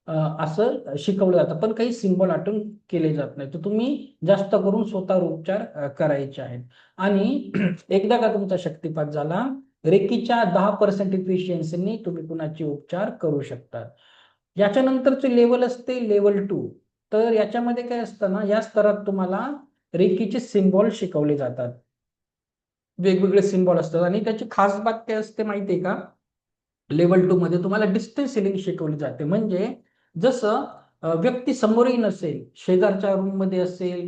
असं शिकवलं जातं. पण काही सिंबल आठवून केले जात नाही. तर तुम्ही जास्त करून स्वतःवर उपचार करायचे आहेत. आणि एकदा का तुमचा शक्तिपात झाला, रेकीच्या 10% इफिशियन्सीने तुम्ही कुणाचे उपचार करू शकता. याच्यानंतरचे लेवल असते लेवल 2. तर याच्यामध्ये काय असतं ना, या स्तरात तुम्हाला रेकीचे सिम्बॉल शिकवले जातात. वेगवेगळे सिम्बॉल असतात आणि त्याची खास बात काय असते माहितीये का? लेवल 2 मध्ये तुम्हाला डिस्टन्स हिलिंग शिकवली जाते. म्हणजे जसं व्यक्ती समोरही नसेल, शेजारच्या रूम मध्ये असेल,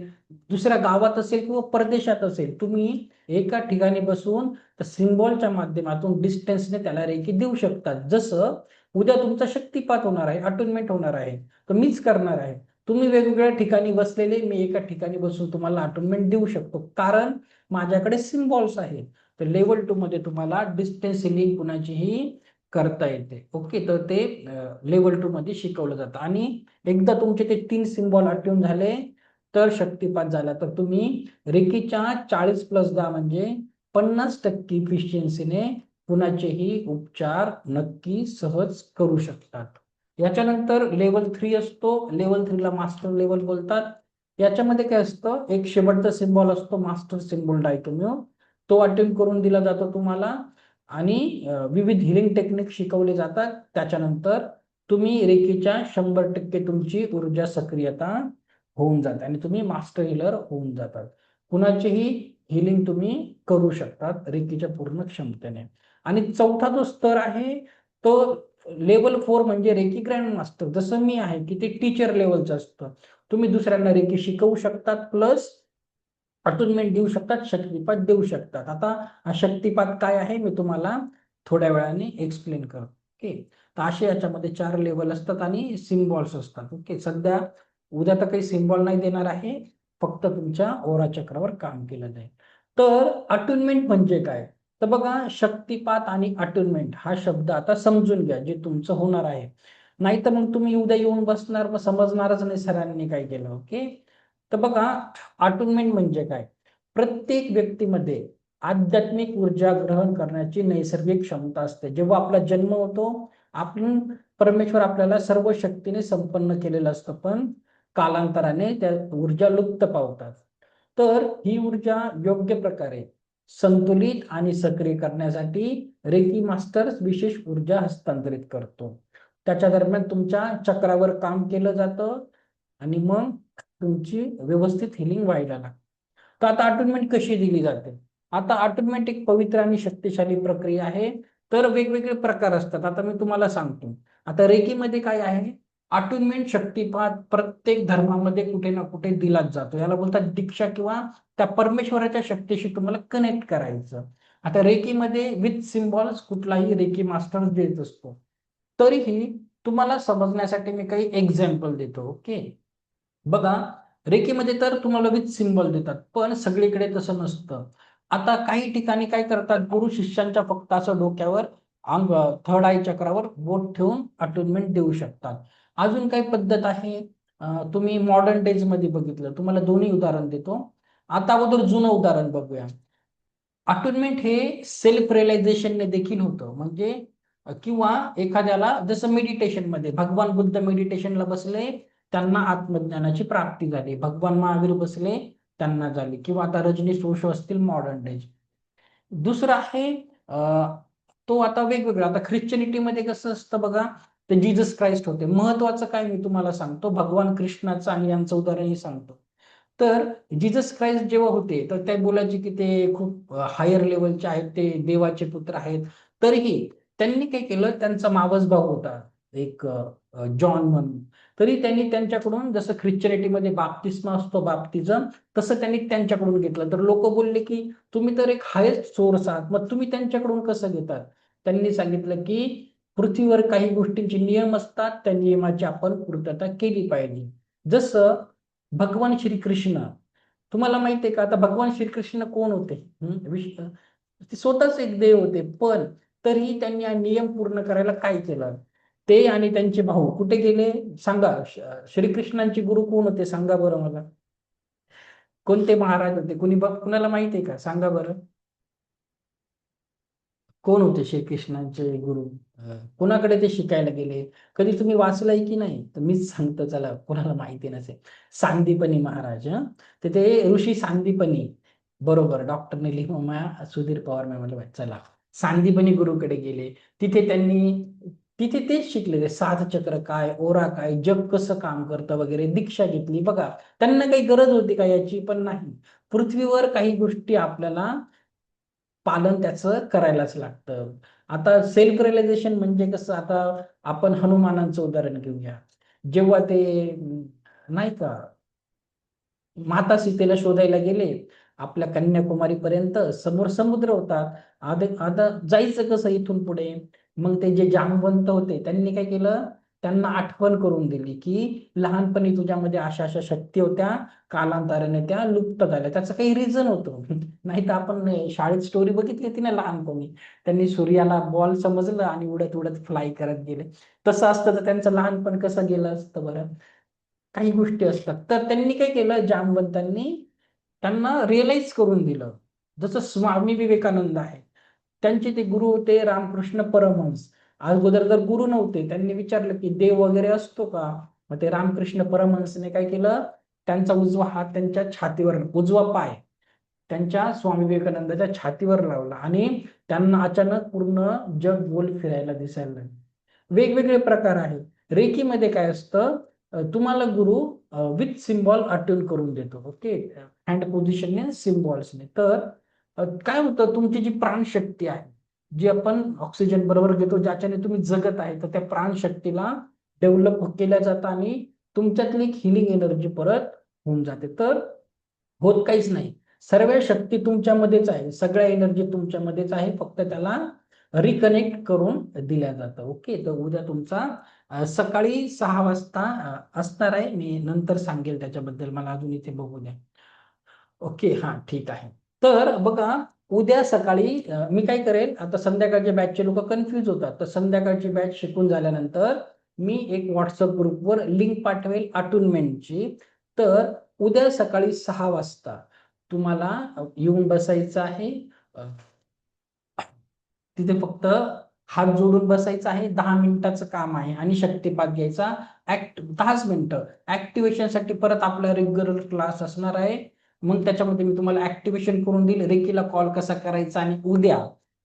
दुसऱ्या गावात असेल किंवा परदेशात असेल, तुम्ही एका ठिकाणी बसून त्या सिम्बॉलच्या माध्यमातून डिस्टन्सने त्याला रेकी देऊ शकतात. जसं उद्या तुमचा शक्तिपात होणार आहे, अटोनमेंट होणार आहे, तर मीच करणार आहे. तुम्ही वेगवेगळ्या ठिकाणी बसलेले, मी एका ठिकाणी बसून तुम्हाला अटोनमेंट देऊ शकतो, कारण माझ्याकडे सिम्बॉल्स आहेत. तर लेवल 2 मध्ये तुम्हाला डिस्टन्स हिलिंग कुणाचीही करता येते. ओके, तर ते लेवल 2 मध्ये शिकवलं जातं. आणि एकदा तुमचे ते 3 सिम्बॉल आठवून झाले, तर शक्तिपात झाला तर तुम्ही रेकीच्या 40+10 म्हणजे 50% इफिशियन्सीने कुणाचेही उपचार नक्की सहज करू शकतात. याच्यानंतर लेवल 3 असतो. लेवल 3 ला मास्टर लेवल बोलतात. याच्यामध्ये काय असतं, एक शेवटचा सिम्बॉल असतो मास्टर सिम्बॉल डायटोमिओ, तो अटेम्प्ट करून दिला जातो तुम्हाला. आणि विविध हिलिंग टेक्निक शिकवले जातात. त्याच्यानंतर तुम्ही रेकीच्या 100% तुमची ऊर्जा सक्रियता होऊन जाते आणि तुम्ही मास्टर हिलर होऊन जातात. कुणाचेही हिलिंग तुम्ही करू शकतात रेकीच्या पूर्ण क्षमतेने. आणि चौथा जो स्तर आहे तो लेवल 4 म्हणजे रेकी ग्रँड मास्टर. जसं मी आहे की ते टीचर लेवलचं असतं. तुम्ही दुसऱ्यांना रेकी शिकवू शकतात, प्लस अटोनमेंट देऊ शकतात, शक्तिपात देऊ शकतात. आता हा शक्तिपात काय आहे मी तुम्हाला थोड्या वेळाने एक्सप्लेन करतो. ओके, तर असे याच्यामध्ये 4 लेवल असतात आणि सिम्बॉल्स असतात. ओके, सध्या उद्या तर काही सिम्बॉल नाही देणार आहे, फक्त तुमच्या ओरा चक्रावर काम केलं जाईल. तर अटोनमेंट म्हणजे काय? तर बघा, शक्तिपात आणि अटोनमेंट हा शब्द आता समजून घ्या, जे तुमचं होणार आहे. नाही तर मग तुम्ही उद्या येऊन बसणार, मग समजणारच नाही सरांनी काय केलं. ओके, तर बघा, अटोनमेंट म्हणजे काय? प्रत्येक व्यक्तीमध्ये आध्यात्मिक ऊर्जा ग्रहण करण्याची नैसर्गिक क्षमता असते. जेव्हा आपला जन्म होतो, आपण परमेश्वर आपल्याला सर्व शक्तीने संपन्न केलेलं असतं, पण कालांतराने त्या ऊर्जा लुप्त पावतात. तर ही ऊर्जा योग्य प्रकारे संतुलित आणि सक्रिय करण्यासाठी रेकी मास्टर विशेष ऊर्जा हस्तांतरित करतो. त्याच्या दरम्यान तुमच्या चक्रावर काम केलं जातं आणि मग तुमची व्यवस्थित हिलिंग व्हायला लागते. तर आता अटोनमेंट कशी दिली जाते? आता अटोनमेंट एक पवित्र आणि शक्तिशाली प्रक्रिया आहे. तर वेगवेगळे प्रकार असतात. आता मी तुम्हाला सांगतो. आता रेकीमध्ये काय आहे? अटुनमेंट शक्तिपात प्रत्येक धर्मामध्ये कुठे ना कुठे दिलाच जातो. याला बोलतात दीक्षा किंवा त्या परमेश्वराच्या शक्तीशी तुम्हाला कनेक्ट करायचं. आता रेकीमध्ये विथ सिम्बॉल्स कुठलाही रेकी मास्टर देत असतो. तरीही तुम्हाला समजण्यासाठी मी काही एक्झाम्पल देतो. ओके, बघा, रेकीमध्ये तर तुम्हाला विथ सिम्बॉल देतात, पण सगळीकडे तसं नसतं. आता काही ठिकाणी काय करतात, गुरु शिष्यांच्या फक्त असं डोक्यावर अंग थर्ड आय चक्रावर बोट ठेवून अटोनमेंट देऊ शकतात. अजून काही पद्धत आहे, तुम्ही मॉडर्न डेज मध्ये बघितलं, तुम्हाला दोन्ही उदाहरण देतो. आता अगोदर जुनं उदाहरण बघूया. अटोनमेंट हे सेल्फ रिअलायझेशनने देखील होतं. म्हणजे किंवा एखाद्याला जसं मेडिटेशन मध्ये भगवान बुद्ध मेडिटेशनला बसले, त्यांना आत्मज्ञानाची प्राप्ती झाली. भगवान महावीर बसले, त्यांना झाली. किंवा आता रजनीश ओशो असतील मॉडर्न डेज. दुसरं आहे, तो आता वेगवेगळा. आता ख्रिश्चनिटीमध्ये कसं असतं बघा, ते जीसस क्राइस्ट होते. महत्वाचं काय मी तुम्हाला सांगतो, भगवान कृष्णाचं आणि यांचं उदाहरणही सांगतो. तर जीसस क्राइस्ट जेव्हा होते, तर ते बोलायचे की ते खूप हायर लेवलचे आहेत, ते देवाचे पुत्र आहेत. तरीही त्यांनी काय केलं, त्यांचा मावस भाऊ होता एक जॉन म्हणून. तरी त्यांनी त्यांच्याकडून, जसं ख्रिश्चनिटीमध्ये बाप्तिस्मा असतो बाप्तिझम, तसं त्यांनी त्यांच्याकडून घेतलं. तर लोक बोलले की तुम्ही तर एक हायेस्ट सोर्स आहात, मग तुम्ही त्यांच्याकडून कसं घेतात? त्यांनी सांगितलं की पृथ्वीवर काही गोष्टींचे नियम असतात, त्या नियमाची आपण पूर्तता केली पाहिजे. जसं भगवान श्रीकृष्ण, तुम्हाला माहिती आहे का, आता भगवान श्रीकृष्ण कोण होते? ते स्वतःच एक देव होते, पण तरीही त्यांनी हा नियम पूर्ण करायला काय केलं? ते आणि त्यांचे भाऊ कुठे गेले सांगा? श्रीकृष्णांचे गुरु कोण होते सांगा बरं मला? कोणते महाराज होते? कुणी बघ, कुणाला माहिती आहे का? सांगा बरं, कोण होते श्रीकृष्णांचे गुरु? कोणाकडे ते शिकायला गेले? कधी तुम्ही वाचलंय की नाही? तर मीच सांगतो, चला कोणाला माहिती नसेल. सांदीपनी महाराज. तर ते ऋषी सांदीपनी, बरोबर, डॉक्टर निलिमा सुधीर पवार मॅम म्हणले, चला सांदीपनी गुरुकडे गेले. तिथे त्यांनी, तिथे तेच शिकले, ते साध चक्र काय, ओरा काय, जग कसं काम करतं वगैरे, दीक्षा घेतली. बघा, त्यांना काही गरज होती का याची? पण नाही. पृथ्वीवर काही गोष्टी आपल्याला पालन त्याचं करायलाच लागतं. आता सेल्फ रिअलायझेशन म्हणजे कसं, आता आपण हनुमानांचं उदाहरण घेऊया. जेव्हा ते नाही का माता सीतेला शोधायला गेले, आपल्या कन्याकुमारी पर्यंत, समोर समुद्र होता. आता आता जायचं कसं इथून पुढे? मग ते जे जामवंत होते त्यांनी काय केलं, त्यांना आठवण करून दिली की लहानपणी तुझ्यामध्ये अशा अशा शक्ती होत्या, कालांतराने त्या लुप्त झाल्या. त्याचं काही रिझन होतं. नाही तर आपण शाळेत स्टोरी बघितली होती ना लहानपणी, त्यांनी सूर्याला बॉल समजलं आणि उडत उडत फ्लाय करत गेले. तसं असतं तर त्यांचं लहानपण कसं गेलं असतं बरं? काही गोष्टी असतात. तर त्यांनी काय केलं, जामवंतांनी त्यांना रिअलाइज करून दिलं. जसं स्वामी विवेकानंद आहे, त्यांचे ते गुरु होते रामकृष्ण परमहंस. अगोदर जर गुरु नव्हते, त्यांनी विचारलं की देव वगैरे असतो का? मग ते रामकृष्ण परमहंसने काय केलं, त्यांचा उजवा हात त्यांच्या छातीवर, उजवा पाय त्यांच्या स्वामी विवेकानंदाच्या छातीवर लावला आणि त्यांना अचानक पूर्ण जग गोल फिरायला दिसायला लागलं. वेगवेगळे प्रकार आहेत. रेकीमध्ये काय असतं, तुम्हाला गुरु विथ सिम्बॉल अट्यून करून देतो. ओके, हँड पोझिशनने, सिम्बॉल्सने. तर काय होतं, तुमची जी प्राणशक्ती आहे, जी आपण ऑक्सिजन बरोबर घेतो, ज्याच्याने तुम्ही जगत आहे, तर त्या प्राणशक्तीला डेव्हलप केल्या जातं आणि तुमच्यातली एक हिलिंग एनर्जी परत होऊन जाते. तर होत काहीच नाही, सर्व शक्ती तुमच्यामध्येच आहे, सगळ्या एनर्जी तुमच्यामध्येच आहे, फक्त त्याला रिकनेक्ट करून दिल्या जातं. ओके, तर उद्या तुमचा सकाळी 6 वाजता असणार आहे. मी नंतर सांगेल त्याच्याबद्दल, मला अजून इथे बघू द्या. ओके, हा ठीक आहे. तर बघा, उद्या सकाळी मी काय करेल, आता संध्याकाळच्या बॅचचे लोक कन्फ्युज होतात, तर संध्याकाळची बॅच शिकून झाल्यानंतर मी एक व्हॉट्सअप ग्रुपवर लिंक पाठवेल अटुनमेंटची. तर उद्या सकाळी 6 वाजता तुम्हाला येऊन बसायचं आहे. तिथे फक्त हात जोडून बसायचं आहे. 10 मिनिटाचं काम आहे आणि शक्तिपात घ्यायचा. 10च मिनिटं. ऍक्टिव्हेशनसाठी परत आपला रेग्युलर क्लास असणार आहे. मग त्याच्यामध्ये मी तुम्हाला ऍक्टिव्हेशन करून देईल, रेकीला कॉल कसा करायचा. आणि उद्या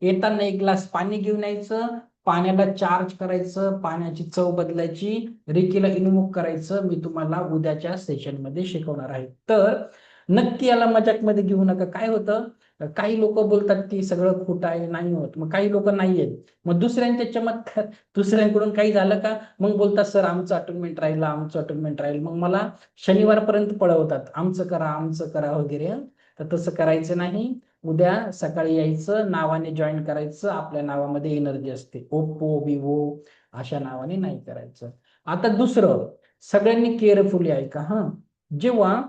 येताना एक ग्लास पाणी घेऊन यायचं, पाण्याला चार्ज करायचं, पाण्याची चव बदलायची, रेकीला इन्व्होक करायचं. मी तुम्हाला उद्याच्या सेशनमध्ये शिकवणार आहे. तर नक्की याला मजाकमध्ये घेऊ नका. काय होतं, काही लोक बोलतात की सगळं खोटं आहे, नाही होत. मग काही लोक नाही आहेत, मग दुसऱ्यांचे चमत्कार, दुसऱ्यांकडून काही झालं का मग बोलतात सर आमचं अटोनमेंट राहिलं, आमचं अटोनमेंट राहील. मग मला शनिवारपर्यंत पळवतात, आमचं करा वगैरे. तर तसं करायचं नाही. उद्या सकाळी यायचं, नावाने जॉईन करायचं, आपल्या नावामध्ये एनर्जी असते. ओप्पो, विवो अशा नावाने नाही करायचं. आता दुसरं, सगळ्यांनी केअरफुली ऐका हा. जेव्हा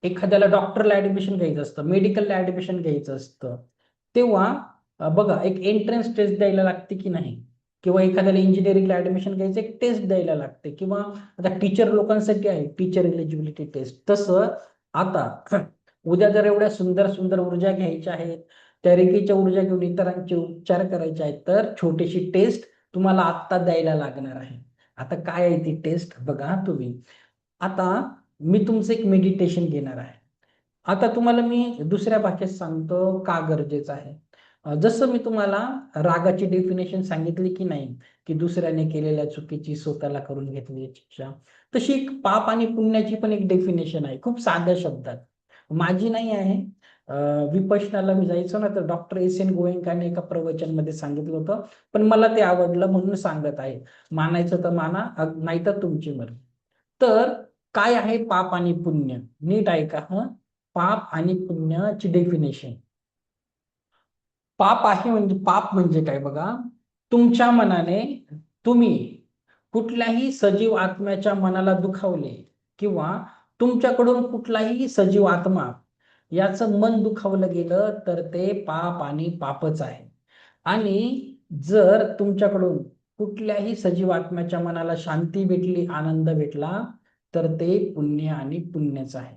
एखाद्याला डॉक्टरला ऍडमिशन घ्यायचं असतं, मेडिकलला ऍडमिशन घ्यायचं असतं, तेव्हा बघा एक एंट्रन्स टेस्ट द्यायला लागते की नाही, किंवा एखाद्याला इंजिनिअरिंगला ऍडमिशन घ्यायचं एक टेस्ट द्यायला लागते, किंवा आता टीचर लोकांसाठी आहे टीचर एलिजिबिलिटी टेस्ट. तसं आता उद्या जर एवढ्या सुंदर सुंदर ऊर्जा घ्यायच्या आहेत, त्या रेकीच्या ऊर्जा घेऊन इतरांचे उपचार करायचे आहेत, तर छोटीशी टेस्ट तुम्हाला आत्ता द्यायला लागणार आहे. आता काय आहे ती टेस्ट बघा तुम्ही. आता मी तुमचं एक मेडिटेशन घेणार आहे. आता तुम्हाला मी दुसऱ्या भाषेत सांगतो का गरजेचं आहे. जसं मी तुम्हाला रागाची डेफिनेशन सांगितली की नाही, की दुसऱ्याने केलेल्या चुकीची स्वतःला करून घेतलेली शिक्षा, तशी एक पाप आणि पुण्याची पण एक डेफिनेशन आहे, खूप साध्या शब्दात. माझी नाही आहे. विपश्यनाला मी जायचो ना, तर डॉक्टर एस एन गोयंकाने एका प्रवचन मध्ये सांगितलं होतं, पण मला ते आवडलं म्हणून सांगत आहे. मानायचं तर माना, नाही तर तुमची मर्जी. तर काय आहे पाप आणि पुण्य, नीट ऐका हा. पाप आणि पुण्याची डेफिनेशन. पाप म्हणजे काय बघा, तुमच्या मनाने तुम्ही कुठल्याही सजीव आत्म्याच्या मनाला दुखावले, किंवा तुमच्याकडून कुठलाही सजीव आत्मा याचं मन दुखावलं गेलं, तर ते पाप आणि पापच आहे. आणि जर तुमच्याकडून कुठल्याही सजीव आत्म्याच्या मनाला शांती भेटली, आनंद भेटला, तर ते पुण्य आणि पुण्यच आहे.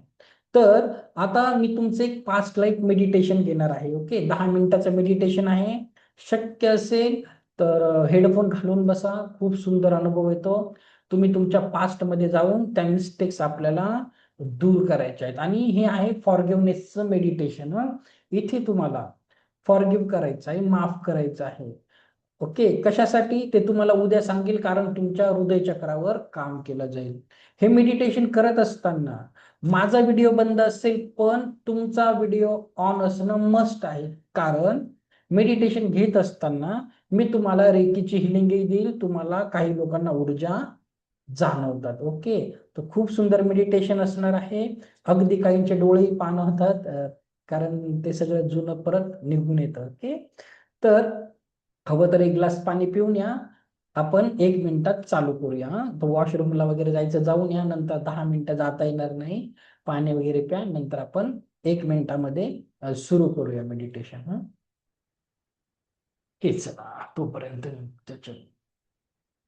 तर आता मी तुमचे एक पास्ट लाईफ मेडिटेशन घेणार आहे. ओके, 10 मिनिटाचं मेडिटेशन आहे. शक्य असेल तर हेडफोन घालून बसा, खूप सुंदर अनुभव येतो. तुम्ही तुमच्या पास्ट मध्ये जाऊन त्या मिस्टेक्स आपल्याला दूर करायच्या आहेत. आणि हे आहे फॉरगिव्हनेसचं मेडिटेशन. इथे तुम्हाला फॉरगिव्ह करायचं आहे, माफ करायचं आहे. ओके, कशासाठी ते तुम्हाला उद्या सांगेल, कारण तुमच्या हृदय चक्रावर काम केलं जाईल. हे मेडिटेशन करत असताना माझा व्हिडिओ बंद असेल, पण तुमचा व्हिडिओ ऑन असणं मस्ट आहे. कारण मेडिटेशन घेत असताना मी तुम्हाला रेकीची हिलिंगही देईल, तुम्हाला काही लोकांना ऊर्जा जाणवतात. ओके, तर खूप सुंदर मेडिटेशन असणार आहे. अगदी काहींचे डोळेही पानं होतात, कारण ते सगळं जुनं परत निघून येतं. ओके, तर हवं तर एक ग्लास पाणी पिऊन या. आपण 1 मिनिटात चालू करूया. तो वॉशरूमला वगैरे जायचं जाऊन या, नंतर 10 मिनिटं जाता येणार नाही. पाणी वगैरे प्या, नंतर आपण 1 मिनिटामध्ये सुरू करूया मेडिटेशन. हेच तोपर्यंत त्याच्या.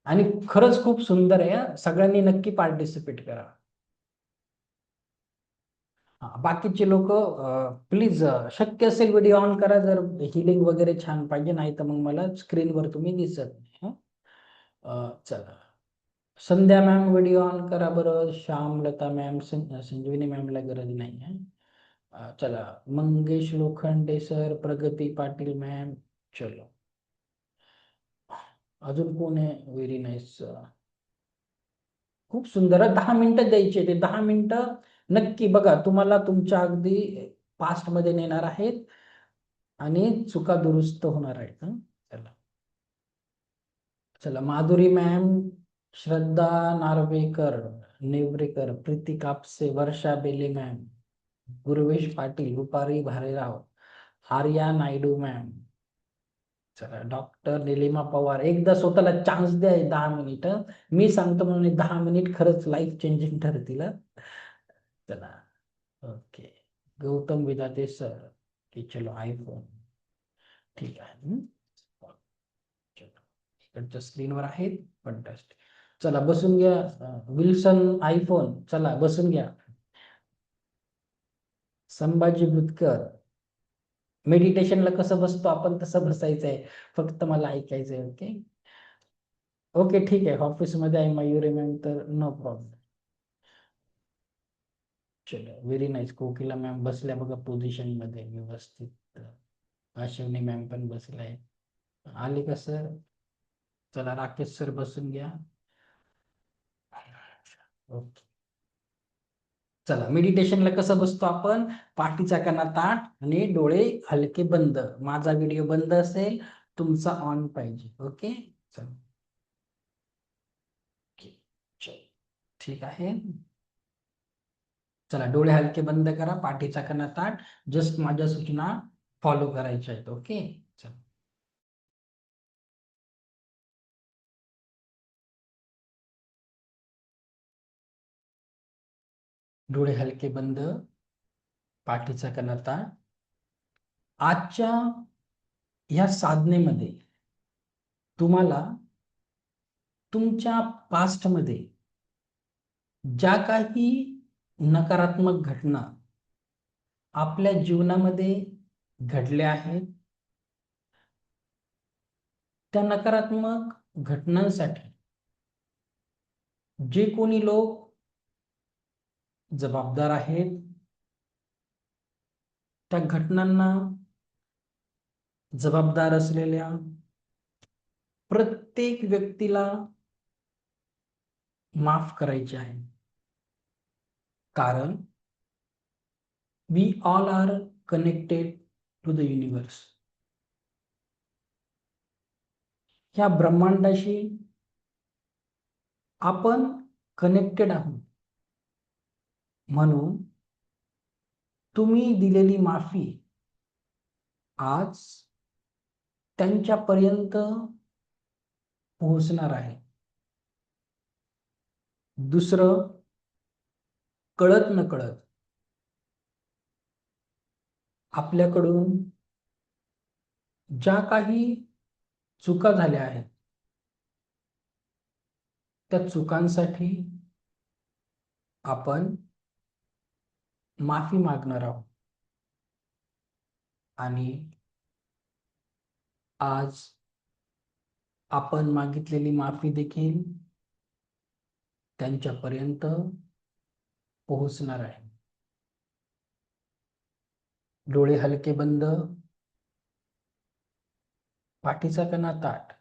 आणि खरंच खूप सुंदर आहे सगळ्यांनी नक्की पार्टिसिपेट करा. बाकीचे लोक प्लीज शक्य असेल व्हिडिओ ऑन करा, जर हिलिंग वगैरे छान पाहिजे, नाही तर मग मला स्क्रीनवर तुम्ही दिसत नाही. चला, संध्या मॅम व्हिडिओ ऑन करा बरं. श्यामलता मॅम, संजीवनी मॅमला गरज नाही आहे. चला, मंगेश लोखंडे सर, प्रगती पाटील मॅम. चलो, अजून कोण आहे? Very nice. खूप सुंदर. 10 मिनिटं द्यायचे, ते 10 मिनिटं नक्की बघा, तुम्हाला तुमच्या अगदी पास्ट मध्ये नेणार आहेत आणि चुका दुरुस्त होणार आहेत. चला चला, माधुरी मॅम, श्रद्धा नार्वेकर, नेवरेकर, प्रीती कापसे, वर्षा बेले मॅम, गुरुवेश पाटील, रुपारी भारेराव, आर्या नायडू मॅम. चला, डॉक्टर निलिमा पवार. एकदा स्वतःला चान्स द्या, 10 मिनिटं. मी सांगतो म्हणून 10 मिनिट खरंच लाईफ चेंजिंग ठरतील. चला, ओके. गौतम विधाते सर, की चलो आयफोन. ठीक आहे. चलो, इकडच्या स्क्रीनवर आहेत. फंटास्टिक. चला बसून घ्या. विल्सन आयफोन, चला बसून घ्या. संभाजी बुतकर, मेडिटेशनला कसं बसतो आपण तसं बसायचंय, फक्त मला ऐकायचंय. ओके ओके, ठीक आहे. ऑफिसमध्ये आहे मयुरी मॅम, तर नो प्रॉब्लेम. चलो, व्हेरी नाईस. कोकिला मॅम बसल्या बघा पोझिशन मध्ये व्यवस्थित. अश्विनी मॅम पण बसलाय. आले का सर? चला, राकेश सर बसून घ्या. ओके, चला, मेडिटेशनला कसं बसतो आपण? पाठीचा कणा ताठ आणि डोळे हलके बंद. माझा व्हिडिओ बंद असेल, तुमचा ऑन पाहिजे. ओके, चला. ओके, चल. ठीक आहे. चला, डोळे हलके बंद करा, पाठीचा कणा ताठ. जस्ट माझ्या सूचना फॉलो करायच्या आहेत. ओके, चला. डोळे हलके बंद, पाठीचा कणा ताठ. आजच्या ह्या साधनेमध्ये तुम्हाला तुमच्या पास्टमध्ये ज्या काही नकारात्मक घटना आपल्या जीवनामध्ये घडल्या आहेत, त्या नकारात्मक घटनांसाठी जे कोणी लोक जबाबदार आहेत, त्या घटनांना जबाबदार असलेल्या प्रत्येक व्यक्तीला माफ करायचे आहे. कारण we all are connected to the universe. ह्या ब्रह्मांडाशी आपण कनेक्टेड आहोत. म्हणून तुम्ही दिलेली माफी आज त्यांच्यापर्यंत पोहोचणार आहे. दुसरं, कळत नकळत आपल्याकडून ज्या काही चुका झाल्या आहेत, त्या चुकांसाठी आपण माफी मागणार आहोत. आणि आज आपण मागितलेली माफी देखील त्यांच्यापर्यंत पोहोचणार आहे. डोळे हलके बंद, पाठीचा कणा ताठ.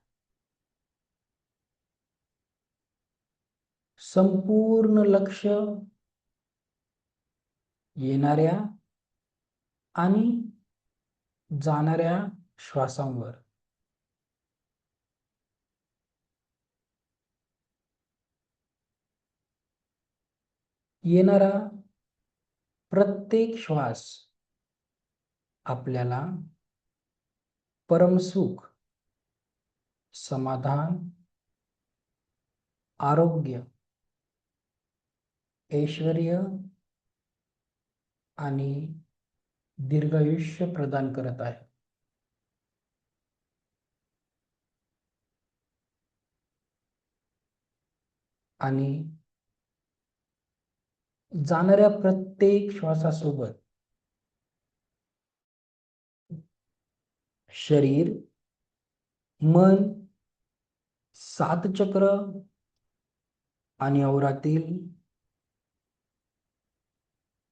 संपूर्ण लक्ष येणाऱ्या आणि जाणाऱ्या श्वासांवर. येणारा प्रत्येक श्वास आपल्याला परमसुख, समाधान, आरोग्य, ऐश्वर्य आणि दीर्घायुष्य प्रदान करत आहे. आणि जाणाऱ्या प्रत्येक श्वासासोबत शरीर, मन, सात चक्र आणि औरातील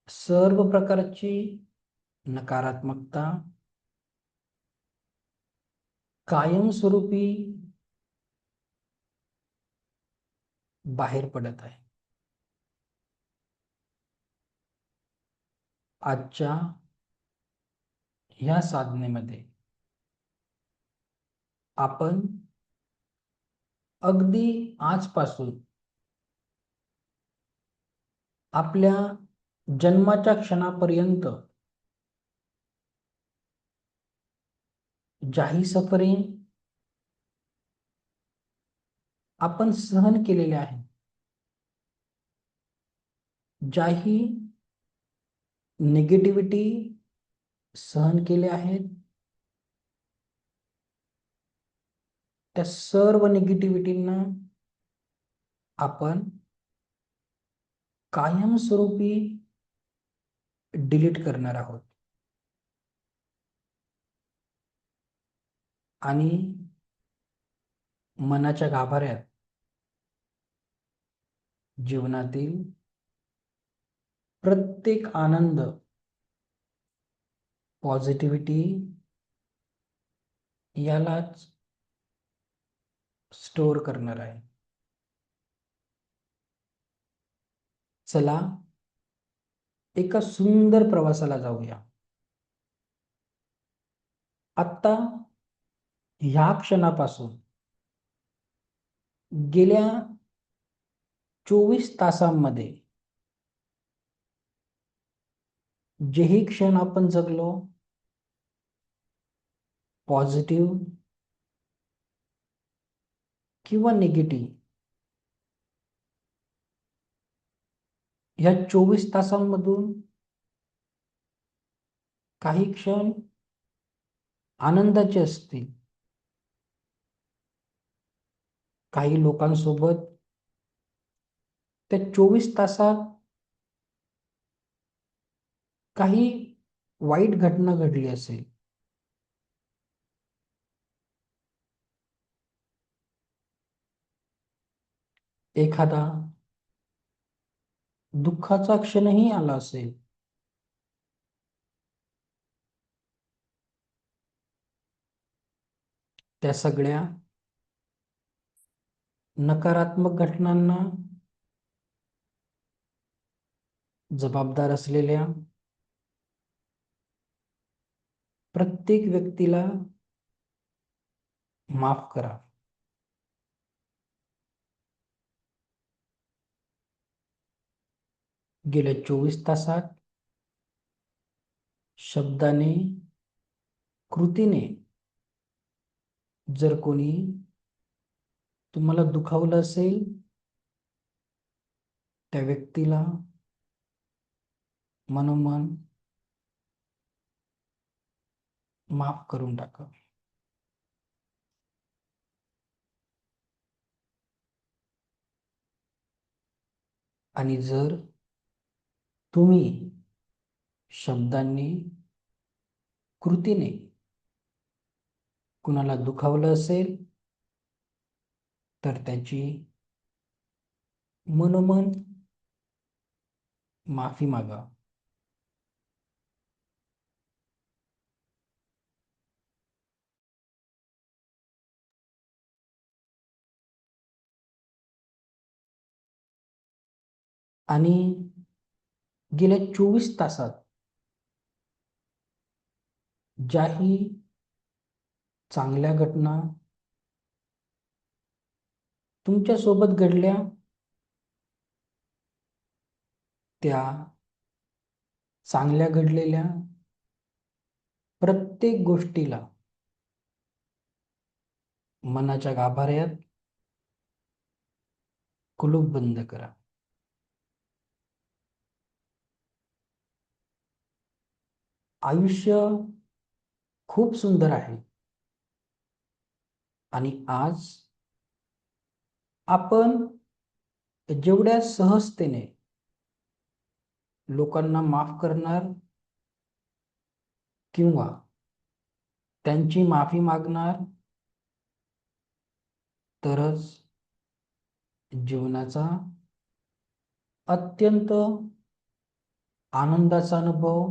सर्व प्रकारची नकारात्मकता कायमस्वरूपी बाहेर पडत आहे. आजच्या ह्या साधनेमध्ये आपण अगदी आजपासून आपल्या जन्माच्या क्षणापर्यंत ज्याही सफरिंग आपण सहन केलेले आहे, ज्याही निगेटिव्हिटी सहन केले आहेत, त्या सर्व निगेटिव्हिटींना आपण कायमस्वरूपी डिलीट करणार आहोत. आणि मनाच्या गाभाऱ्यात जीवनातील प्रत्येक आनंद, पॉझिटिव्हिटी यालाच स्टोअर करणार आहे. चला, एका सुंदर प्रवासाला जाऊया. आत्ता ह्या क्षणापासून गेल्या 24 तासांमध्ये जेही क्षण आपण जगलो, पॉझिटिव्ह किंवा निगेटिव्ह, ह्या 24 तासांमधून काही क्षण आनंदाचे असतील, काही लोकांसोबत त्या 24 तासात काही वाईट घटना घडली असेल, एखादा दुःखाचा क्षणही आला असेल, त्या सगळ्या नकारात्मक घटनांना जबाबदार असलेल्या प्रत्येक व्यक्तीला माफ करा. गेल्या 24 तासात शब्दाने, कृतीने जर कोणी तुम्हाला दुखावलं असेल, त्या व्यक्तीला मनोमन माफ करून टाका. आणि जर तुम्ही शब्दांनी, कृतीने कुणाला दुखावलं असेल, तर त्याची मनोमन माफी मागा. आणि गेल्या 24 तासात ज्याही चांगल्या घटना तुमच्या सोबत घडल्या, त्या चांगल्या घडलेल्या प्रत्येक गोष्टीला मनाच्या गाभाऱ्यात कुलूप बंद करा. आयुष्य खूप सुंदर आहे आणि आज आपण जेवढ्या सहजतेने लोकांना माफ करणार किंवा त्यांची माफी मागणार, तरच जीवनाचा अत्यंत आनंदाचा अनुभव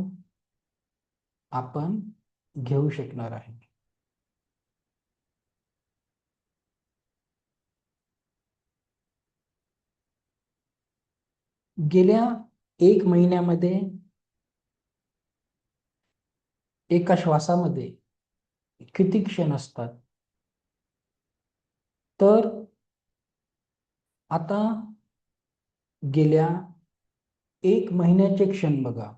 आपण घेऊ शकणार आहे. गेल्या 1 महिन्यामध्ये एका श्वासामध्ये किती क्षण असतात, तर आता गेल्या 1 महिन्याचे क्षण बघा.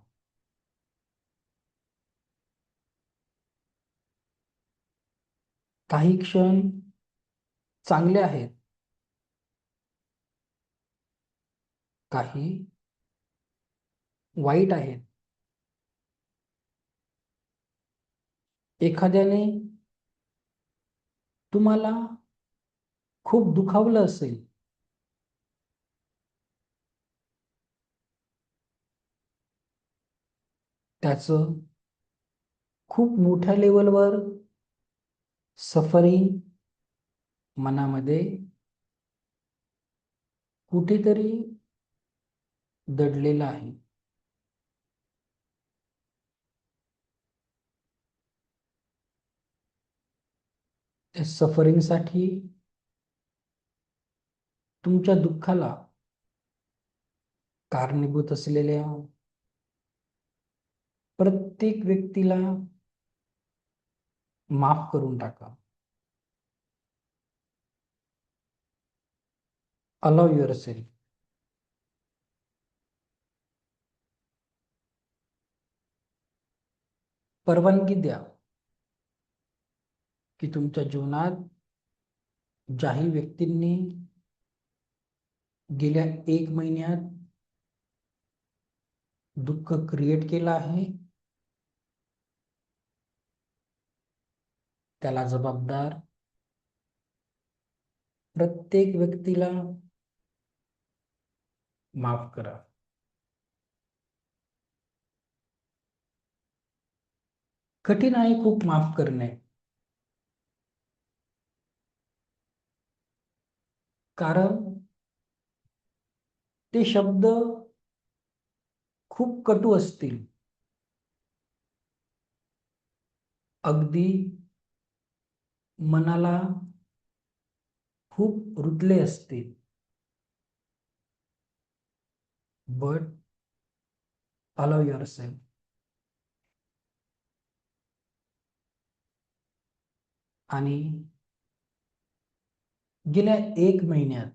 काही क्षण चांगले आहेत, काही वाईट आहेत. एखाद्याने तुम्हाला खूप दुखावलं असेल, त्याचं खूप मोठ्या लेवलवर सफरिंग मनामध्ये कुठेतरी दडलेलं आहे. त्या सफरिंगसाठी, तुमच्या दुःखाला कारणीभूत असलेल्या प्रत्येक व्यक्तीला माफ करून टाका. Allow your self. परवानगी द्या की तुमच्या जीवनात ज्याही व्यक्तींनी गेल्या 1 महिन्यात दुःख क्रिएट केलं आहे, त्याला जबाबदार प्रत्येक व्यक्तीला माफ करा. कठीण आहे खूप माफ करणे, कारण ते शब्द खूप कटू असतील, अगदी मनाला खूप रुतले असतील. But allow your self. आणि गेल्या 1 महिन्यात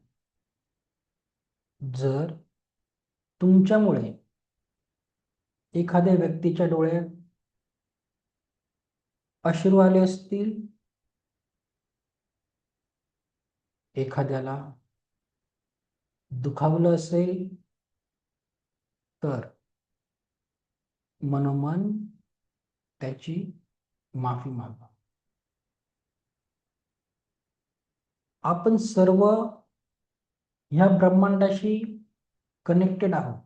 जर तुमच्यामुळे एखाद्या व्यक्तीच्या डोळ्यात अश्रू आले असतील, एखाद्याला दुखावलं असेल, तर मनोमन त्याची माफी मागा. आपण सर्व ह्या ब्रह्मांडाशी कनेक्टेड आहोत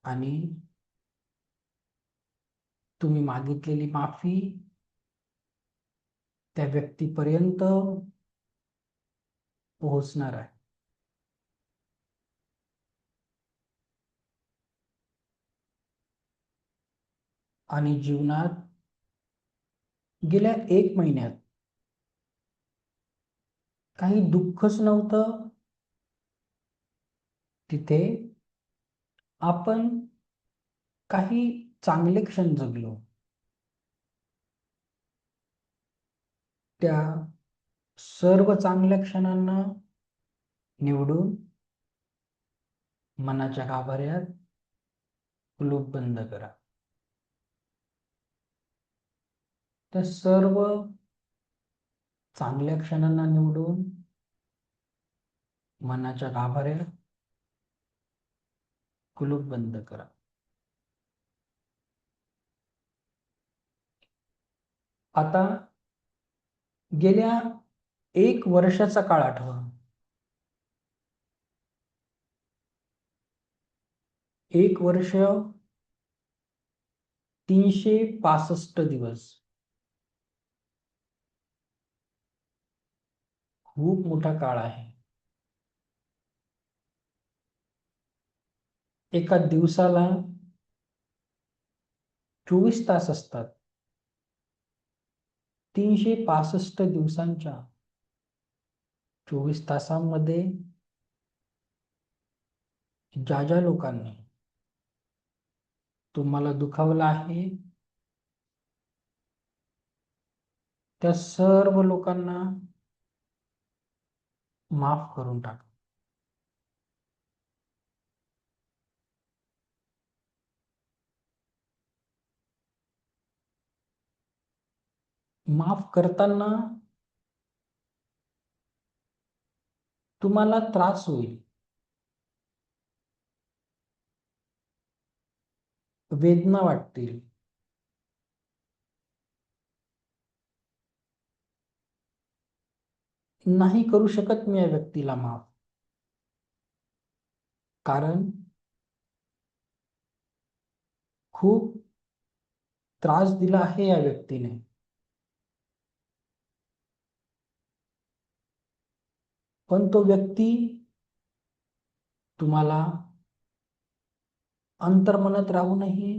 आणि तुम्ही मागितलेली माफी त्या व्यक्तीपर्यंत पोहोचणार आहे. आणि जीवनात गेल्या 1 महिन्यात काही दुःखच नव्हतं, तिथे आपण काही चांगले क्षण जगलो. त्या सर्व चांगल्या क्षणांना निवडून मनाच्या गाभाऱ्यात कुलूप बंद करा. त्या सर्व चांगल्या क्षणांना निवडून मनाच्या गाभाऱ्यात कुलूप बंद करा. आता गेल्या 1 वर्षाचा काळ आठवा. 1 वर्ष 365 दिवस खूप मोठा काळ आहे. एका दिवसाला 24 तास असतात. 365 दिवसांच्या 24 तासांमध्ये ज्या ज्या लोकांनी तुम्हाला दुखावलं आहे, त्या सर्व लोकांना माफ करून टाका. माफ करताना तुम्हाला त्रास होईल, वेदना वाटतील, नाही करू शकत मी या व्यक्तीला माफ, कारण खूप त्रास दिला आहे या व्यक्तीने. पण तो व्यक्ती तुम्हाला अंतर्मनात राहूनही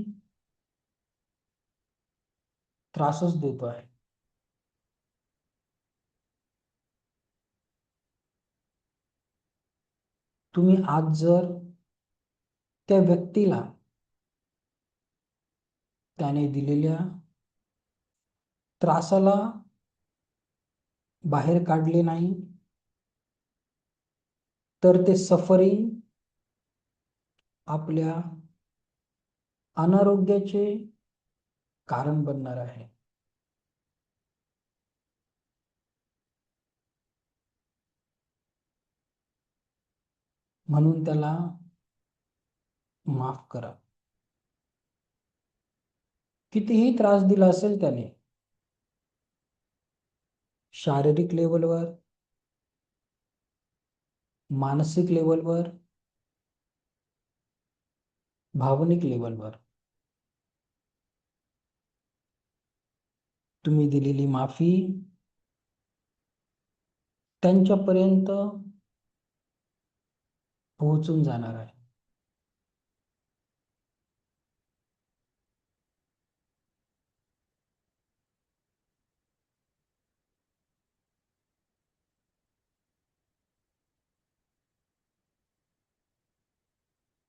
त्रासच देतो आहे. तुम्ही आज जर त्या व्यक्तीला त्याने दिलेल्या त्रासाला बाहेर काढले नाही तर ते सफरिंग आपल्या अनारोग्याचे कारण बनणार आहे. म्हणून त्याला माफ करा. कितीही त्रास दिला असेल त्याने, शारीरिक लेवलवर, मानसिक लेवलवर, भावनिक लेवलवर, तुम्ही दिलेली माफी त्यांच्यापर्यंत पोहोचून जाणार आहे.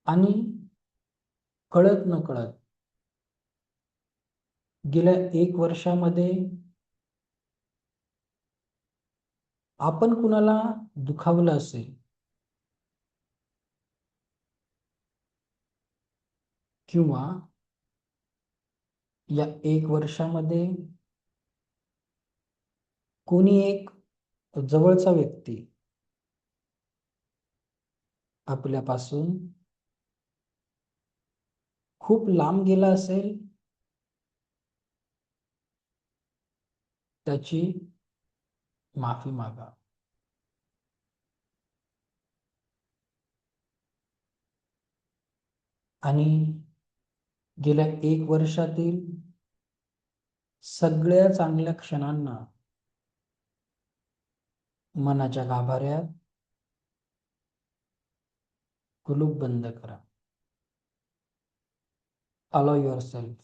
आणि कळत न कळत गेल्या 1 वर्षामध्ये आपण कुणाला दुखावलं असेल किंवा या 1 वर्षामध्ये कोणी एक जवळचा व्यक्ती आपल्यापासून खूप लांब गेला असेल, त्याची माफी मागा. आणि गेल्या 1 वर्षातील सगळ्या चांगल्या क्षणांना मनाच्या गाभाऱ्यात कुलूप बंद करा. Allow your self.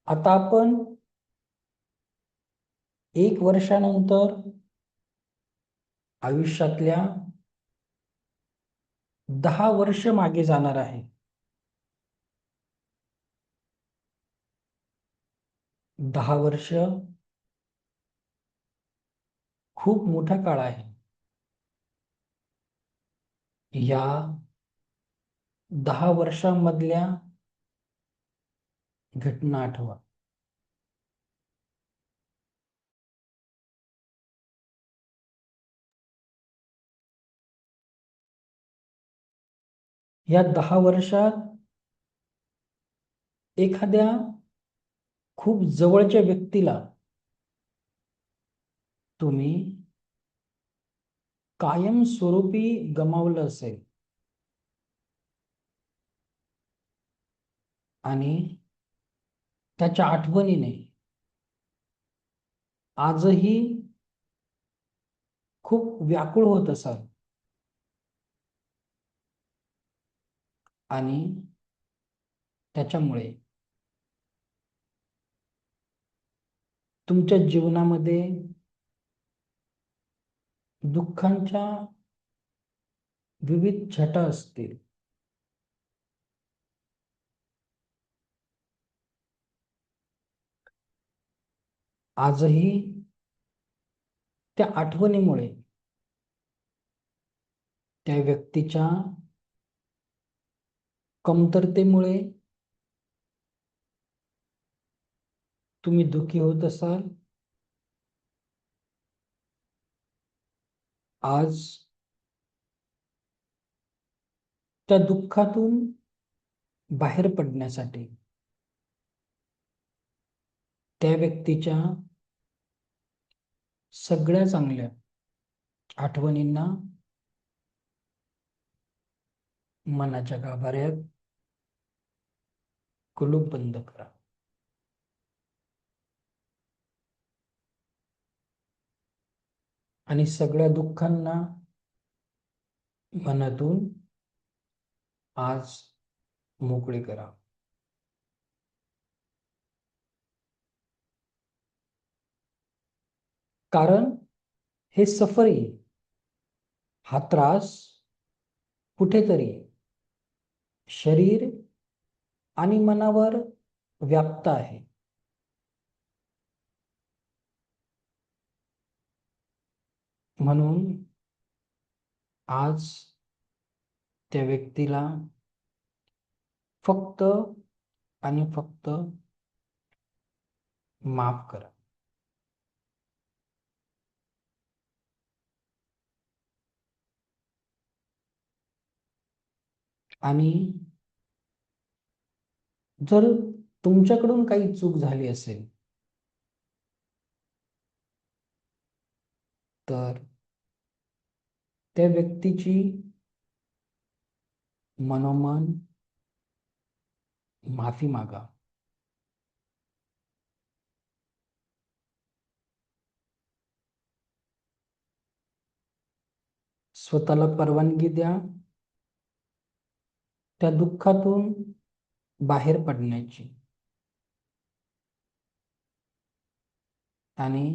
आता आपण 1 वर्षानंतर आयुष्यातल्या 10 वर्ष मागे जाणार आहे. 10 वर्ष खूप मोठा काळ आहे. या 10 वर्षांमधल्या घटना आठवा. या 10 वर्षात एखाद्या खूप जवळच्या व्यक्तीला तुम्ही कायमस्वरूपी गमावलं असेल आणि त्याच्या आठवणीने आजही खूप व्याकुळ होत असाल आणि त्याच्यामुळे तुमच्या जीवनामध्ये दुःखांच्या विविध छटा असतील. आजही त्या आठवणीमुळे, त्या व्यक्तीच्या कमतरतेमुळे तुम्ही दुःखी होत असाल. आज त्या दुःखातून बाहेर पडण्यासाठी त्या व्यक्तीच्या सगळ्या चांगल्या आठवणींना मनाच्या गाभाऱ्यात कुलूप बंद करा. आणि सगळ्या दुःखांना मनातून आज मोकळे करा. कारण हे सफरिंग, हा त्रास कुठेतरी शरीर आणि मनावर व्याप्त आहे. म्हणून आज त्या व्यक्तीला फक्त आणि फक्त माफ करा. आणि जर तुमच्याकडून काही चूक झाली असेल तर त्या व्यक्तीची मनोमन माफी मागा. स्वतःला परवानगी द्या त्या दुःखातून बाहेर पडण्याची. आणि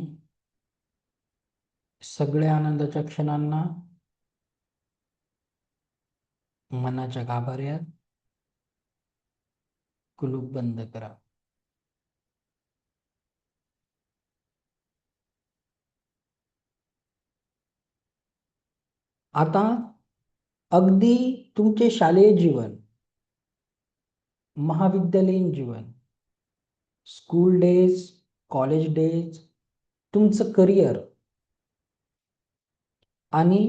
सगळ्या आनंदाच्या क्षणांना मनाच्या गाभाऱ्यात कुलूप बंद करा. आता अगदी तुमचे शालेय जीवन, महाविद्यालयीन जीवन, स्कूल डेज, कॉलेज डेज, तुमचं करिअर आणि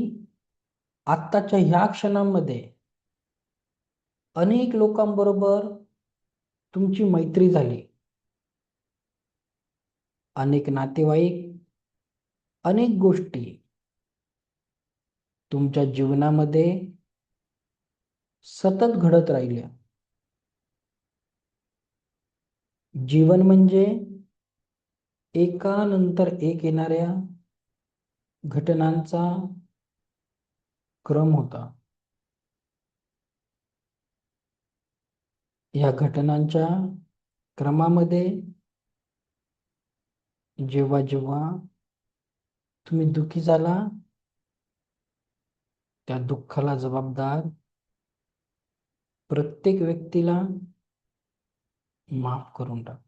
आत्ताच्या ह्या क्षणांमध्ये अनेक लोकांबरोबर तुमची मैत्री झाली. अनेक नातेवाईक, अनेक गोष्टी तुमच्या जीवनामध्ये सतत घडत राहिल्या. जीवन म्हणजे एकानंतर एक येणाऱ्या घटनांचा क्रम होता. या घटनांच्या क्रमामध्ये जेव्हा जेव्हा तुम्ही दुःखी झाला त्या दुःखाला जबाबदार प्रत्येक व्यक्तीला माफ करून टाक.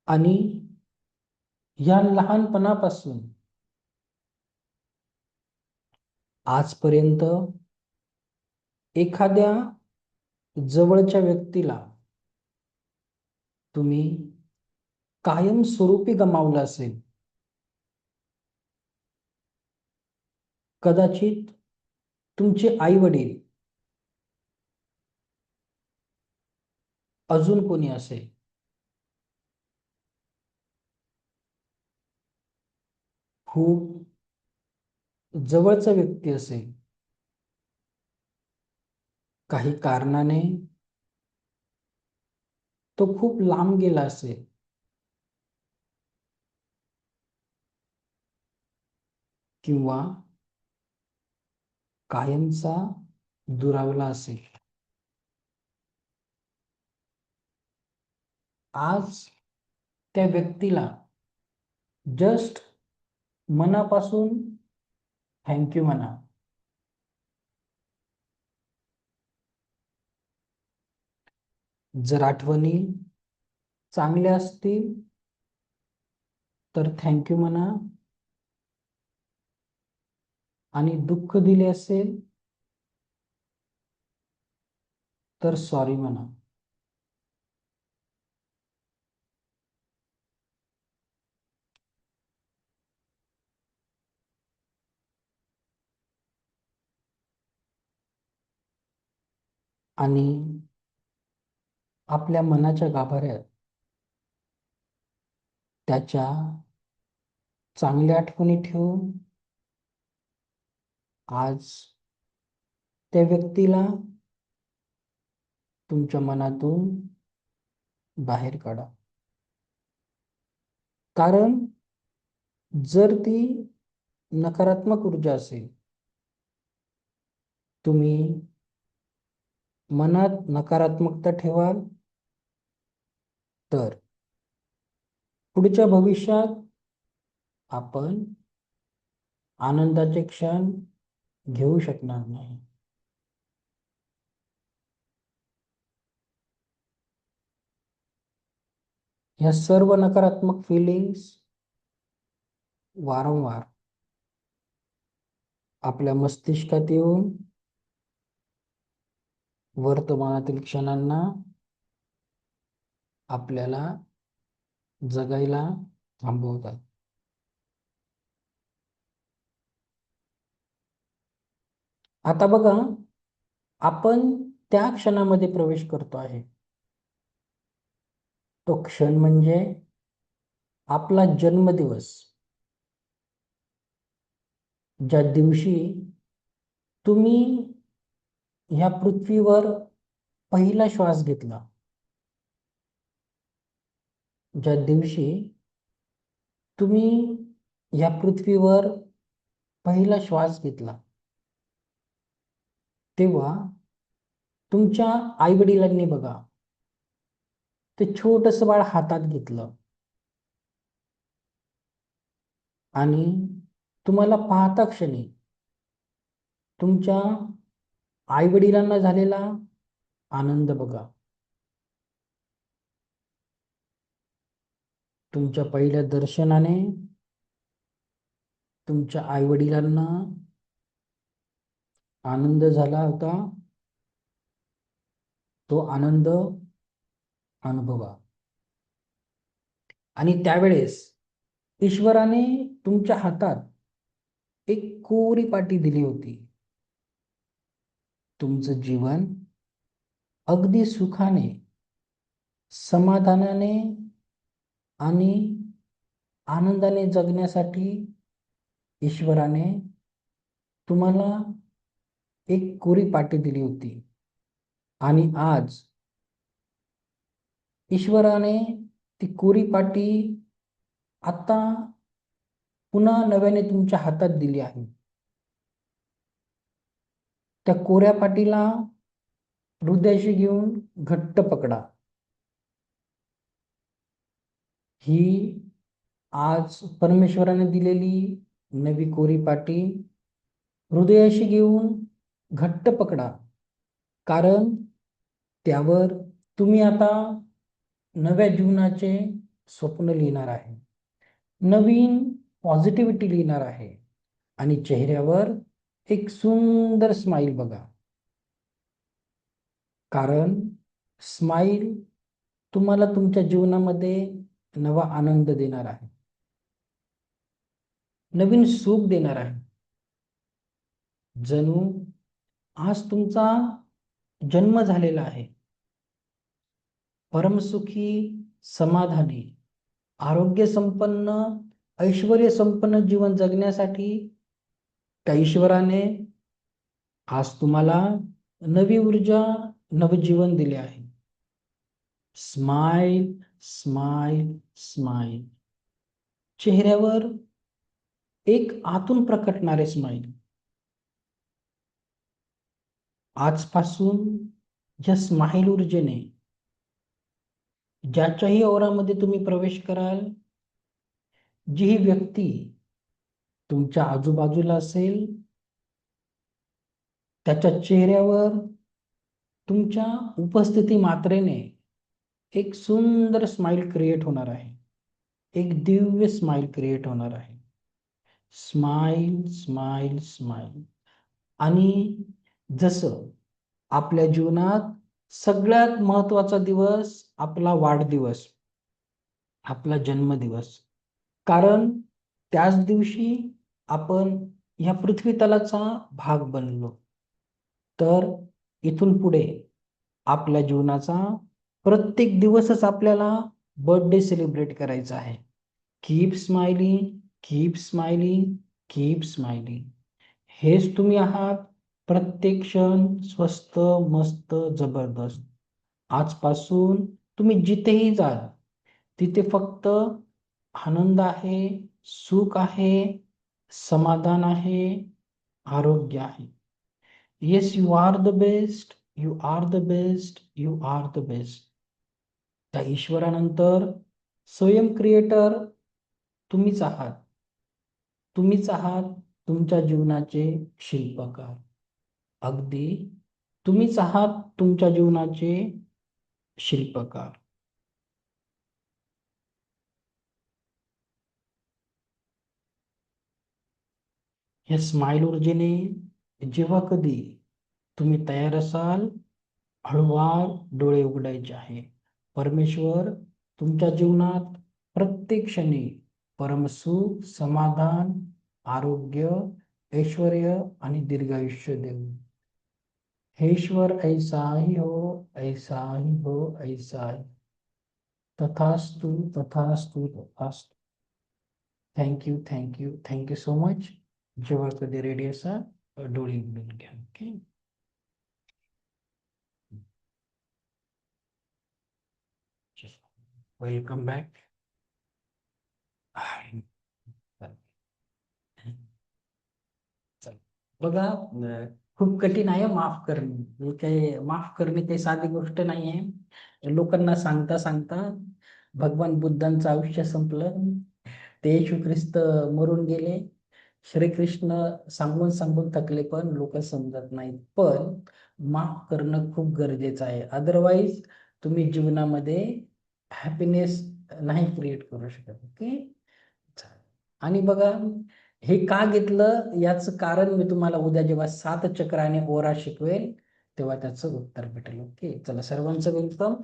आणि या लहानपणापासून आजपर्यंत एखाद्या जवळच्या व्यक्तीला तुम्ही कायमस्वरूपी गमावलं असेल. कदाचित तुमचे आई वडील, अजून कोणी असेल. खूप जवळचा व्यक्ती असेल. काही कारणाने तो खूप लांब गेला असेल. किंवा कायमचा दुरावला असेल. आज त्या व्यक्तीला जस्ट मनापासून थँक्यू म्हणा. जर आठवणी चांगल्या असतील तर थँक्यू म्हणा. आणि दुःख दिले असेल तर सॉरी म्हणा. आणि आपल्या मनाच्या गाभाऱ्यात त्याच्या चांगल्या आठवणी ठेवून आज त्या व्यक्तीला तुमच्या मनातून बाहेर काढा. कारण जर ती नकारात्मक ऊर्जा असेल, तुम्ही मनात नकारात्मकता ठेवाल तर पुढच्या भविष्यात आपण आनंदाचे क्षण घेऊ शकणार नाही. या सर्व नकारात्मक फिलिंग्स वारंवार आपल्या मस्तिष्कात येऊन वर्तमानातील क्षणांना आपल्याला जगायला थांबवतात. आता बघा, आपण त्या क्षणामध्ये प्रवेश करतो आहे. तो क्षण म्हणजे आपला जन्मदिवस, ज्या दिवशी तुम्ही ह्या पृथ्वीवर पहिला श्वास घेतला, ज्या दिवशी तुम्ही ह्या पृथ्वीवर पहिला श्वास घेतला, तेव्हा तुमच्या आई वडिलांनी बघा, ते छोटस बाळ हातात घेतलं आणि तुम्हाला पाहता क्षणी तुमच्या आई वडिलांना झालेला आनंद बघा. तुमच्या पहिल्या दर्शनाने तुमच्या आई वडिलांना आनंद झाला होता, तो आनंद अनुभवा. आणि त्यावेळेस ईश्वराने तुमच्या हातात एक कोरी पाटी दिली होती. तुमचं जीवन अगदी सुखाने, समाधानाने आणि आनंदाने जगण्यासाठी ईश्वराने तुम्हाला एक कोरी पाटी दिली होती. आणि आज ईश्वराने ती कोरी पाटी आता पुन्हा नव्याने तुमच्या हातात दिली आहे. त्या कोऱ्या पाटीला हृदयाशी घेऊन घट्ट पकडा. ही आज परमेश्वराने दिलेली नवी कोरी पाटी हृदयाशी घेऊन घट्ट पकडा, कारण त्यावर तुम्ही आता नव्या जीवनाचे स्वप्न लिहिणार आहे, नवीन पॉझिटिव्हिटी लिहिणार आहे आणि चेहऱ्यावर एक सुंदर स्माइल बघा. कारण स्माइल तुम्हाला तुमच्या जीवनामध्ये नवा आनंद देणार आहे, नवीन सुख देणार आहे. जणू आज तुमचा जन्म झालेला आहे. परमसुखी, समाधानी, आरोग्य संपन्न, ऐश्वर्य संपन्न जीवन जगण्यासाठी त्या ईश्वराने आज तुम्हाला नवी ऊर्जा, नवजीवन दिले आहे. Smile, smile, smile. चेहऱ्यावर एक आतून प्रकटणारे स्माइल. आजपासून या स्माइल ऊर्जेने ज्याच्याही ओरामध्ये तुम्ही प्रवेश कराल, जी ही व्यक्ती तुमच्या आजूबाजूला असेल, त्याच्या चेहऱ्यावर तुमच्या उपस्थिती मात्रेने एक सुंदर स्माइल क्रिएट होणार आहे, एक दिव्य स्माइल क्रिएट होणार आहे. Smile, smile, smile. आणि जसं आपल्या जीवनात सगळ्यात महत्वाचा दिवस आपला वाढदिवस, आपला जन्मदिवस, कारण त्याच दिवशी आपण या पृथ्वी तलाचा भाग बनलो. तर इथून पुढे आपल्या जीवनाचा प्रत्येक दिवसच आपल्याला बर्थडे सेलिब्रेट करायचा आहे. Keep smiling, keep smiling, keep smiling. हेच तुम्ही आहात. प्रत्येक क्षण स्वस्त, मस्त, जबरदस्त. आजपासून तुम्ही जिथेही जाल तिथे फक्त आनंद आहे, सुख आहे, समाधान आहे, आरोग्य आहे. Yes, you are the best, you are the best, you are the best. त्या ईश्वरानंतर स्वयं क्रिएटर तुम्हीच आहात. तुम्हीच आहात तुमच्या जीवनाचे शिल्पकार. अगदी तुम्हीच आहात तुमच्या जीवनाचे शिल्पकार. या स्माइल ऊर्जेने जेव्हा कधी तुम्ही तयार असाल, हळूवार डोळे उघडायचे आहे. परमेश्वर तुमच्या जीवनात प्रत्येक क्षणी परमसुख, समाधान, आरोग्य, ऐश्वर्य आणि दीर्घायुष्य देऊ. हे ईश्वर ऐसा ही हो, ऐसा ही हो, ऐसा ही. तथास्तु, तथास्तु, तथास्तु. Thank you, thank you, thank you so much. जेव्हा कधी रेडी असा डोळे उघडून घ्या. ओके. Welcome back. बघा, खूप कठीण आहे माफ करणे. हे काही माफ करणे काही साधी गोष्ट नाही आहे. लोकांना सांगता सांगता भगवान बुद्धांचं आयुष्य संपलं. ते येशू ख्रिस्त मरून गेले. श्रीकृष्ण सांगून सांगून थकले, पण लोक समजत नाहीत. पण माफ करणं खूप गरजेचं आहे. अदरवाईज तुम्ही जीवनामध्ये हॅपीनेस नाही क्रिएट करू शकत. ओके. आणि बघा, हे का घेतलं याचं कारण मी तुम्हाला उद्या जेव्हा 7 चक्र आणि ओरा शिकवेल तेव्हा त्याचं उत्तर भेटेल. ओके. चला, सर्वांचं वेलकम.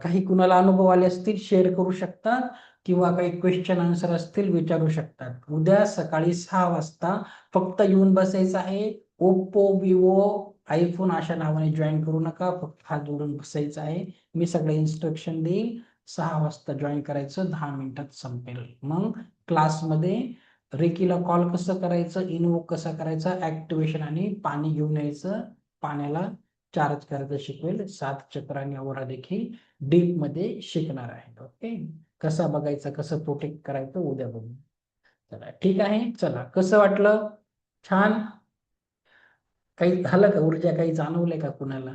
काही कुणाला अनुभव आले असतील शेअर करू शकतात, किंवा काही क्वेश्चन आन्सर असतील विचारू शकतात. उद्या सकाळी 6 वाजता फक्त येऊन बसायचं आहे. ओप्पो, विवो, आयफोन अशा नावाने जॉईन करू नका. फक्त हात जोडून बसायचं आहे. मी सगळे इन्स्ट्रक्शन देईल. 6 वाजता जॉईन करायचं, 10 मिनिटात संपेल. मग क्लासमध्ये रेकीला कॉल कसं करायचं, इनवोक कसा करायचा, ऍक्टिव्हेशन आणि पाणी घेऊन यायचं, पाण्याला चार्ज करायचं शिकवेल. 7 चक्र आणि ओरा देखील डीप मध्ये शिकणार आहे. ओके. कसा बघायचा, कसं प्रोटेक्ट करायचं उद्या बघू. चला, ठीक आहे. चला, कसं वाटलं? छान. काही झालं का? ऊर्जा काही जाणवलंय का कुणाला?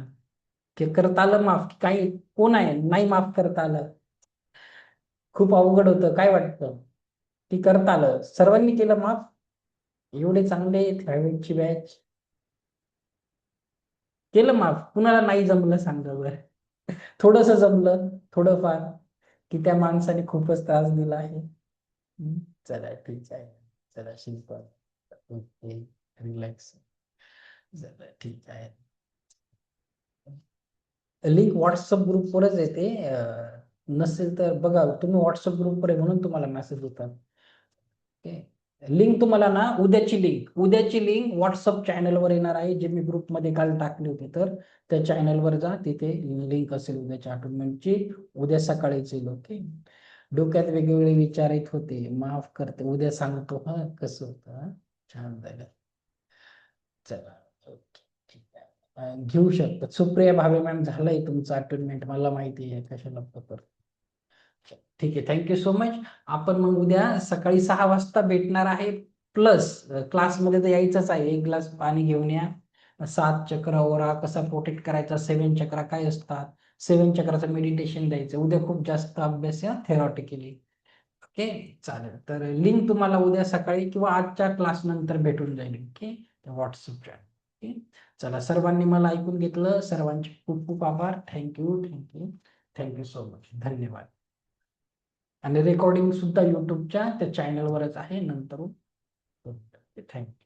की करता आलं माफ? काही कोण आहे नाही माफ करता आलं? खूप अवघड होतं काय वाटतं? की करता आलं? सर्वांनी केलं माफ? एवढे चांगले ची बॅच केलं माफ. कुणाला नाही जमलं सांगा बरं. थोडस जमलं, थोडंफार, की त्या माणसाने खूपच त्रास दिला आहे. चला, ठीक आहे. चला, शिल्पा. ओके. रिलॅक्स. चला, ठीक आहे. लिंक व्हॉट्सअप ग्रुपवरच येते. नसेल तर बघा, तुम्ही व्हॉट्सअप ग्रुपवर आहे म्हणून तुम्हाला मेसेज होतात. ओके. लिंक तुम्हाला ना, उद्याची लिंक व्हॉट्सअप चॅनलवर येणार आहे, जे मी ग्रुपमध्ये काल टाकली होती. तर त्या चॅनलवर जा, तिथे लिंक असेल उद्याच्या अटेंडमेंटची. उद्या सकाळीच येईल. ओके. डोक्यात वेगवेगळे विचार येत होते, माफ करते, उद्या सांगतो हा कसं होतं. छान झालं. चला, ओके, ठीक आहे. घेऊ शकतात. सुप्रिया भावे मॅम, झालंय तुमचं अटेंडमेंट, मला माहिती आहे कशाला पत्र. ठीक आहे, थँक्यू सो मच. आपण मग उद्या सकाळी 6 वाजता भेटणार आहे. प्लस क्लासमध्ये तर यायचंच आहे. 1 ग्लास पाणी घेऊन या. 7 चक्र ओरा कसा प्रोटेक्ट करायचा, 7 चक्र काय असतात, 7 चक्राचं मेडिटेशन द्यायचं. उद्या खूप जास्त अभ्यास या थेरॉटिकली. ओके. चालेल. तर लिंक तुम्हाला उद्या सकाळी किंवा आजच्या क्लास नंतर भेटून जाईल. ओके. WhatsApp chat. ओके. चला, सर्वांनी मला ऐकून घेतलं, सर्वांचे खूप खूप आभार. Thank you, thank you, thank you so much. धन्यवाद. आणि रेकॉर्डिंग सुद्धा युट्यूबच्या त्या चॅनलवरच आहे नंतर. थँक्यू.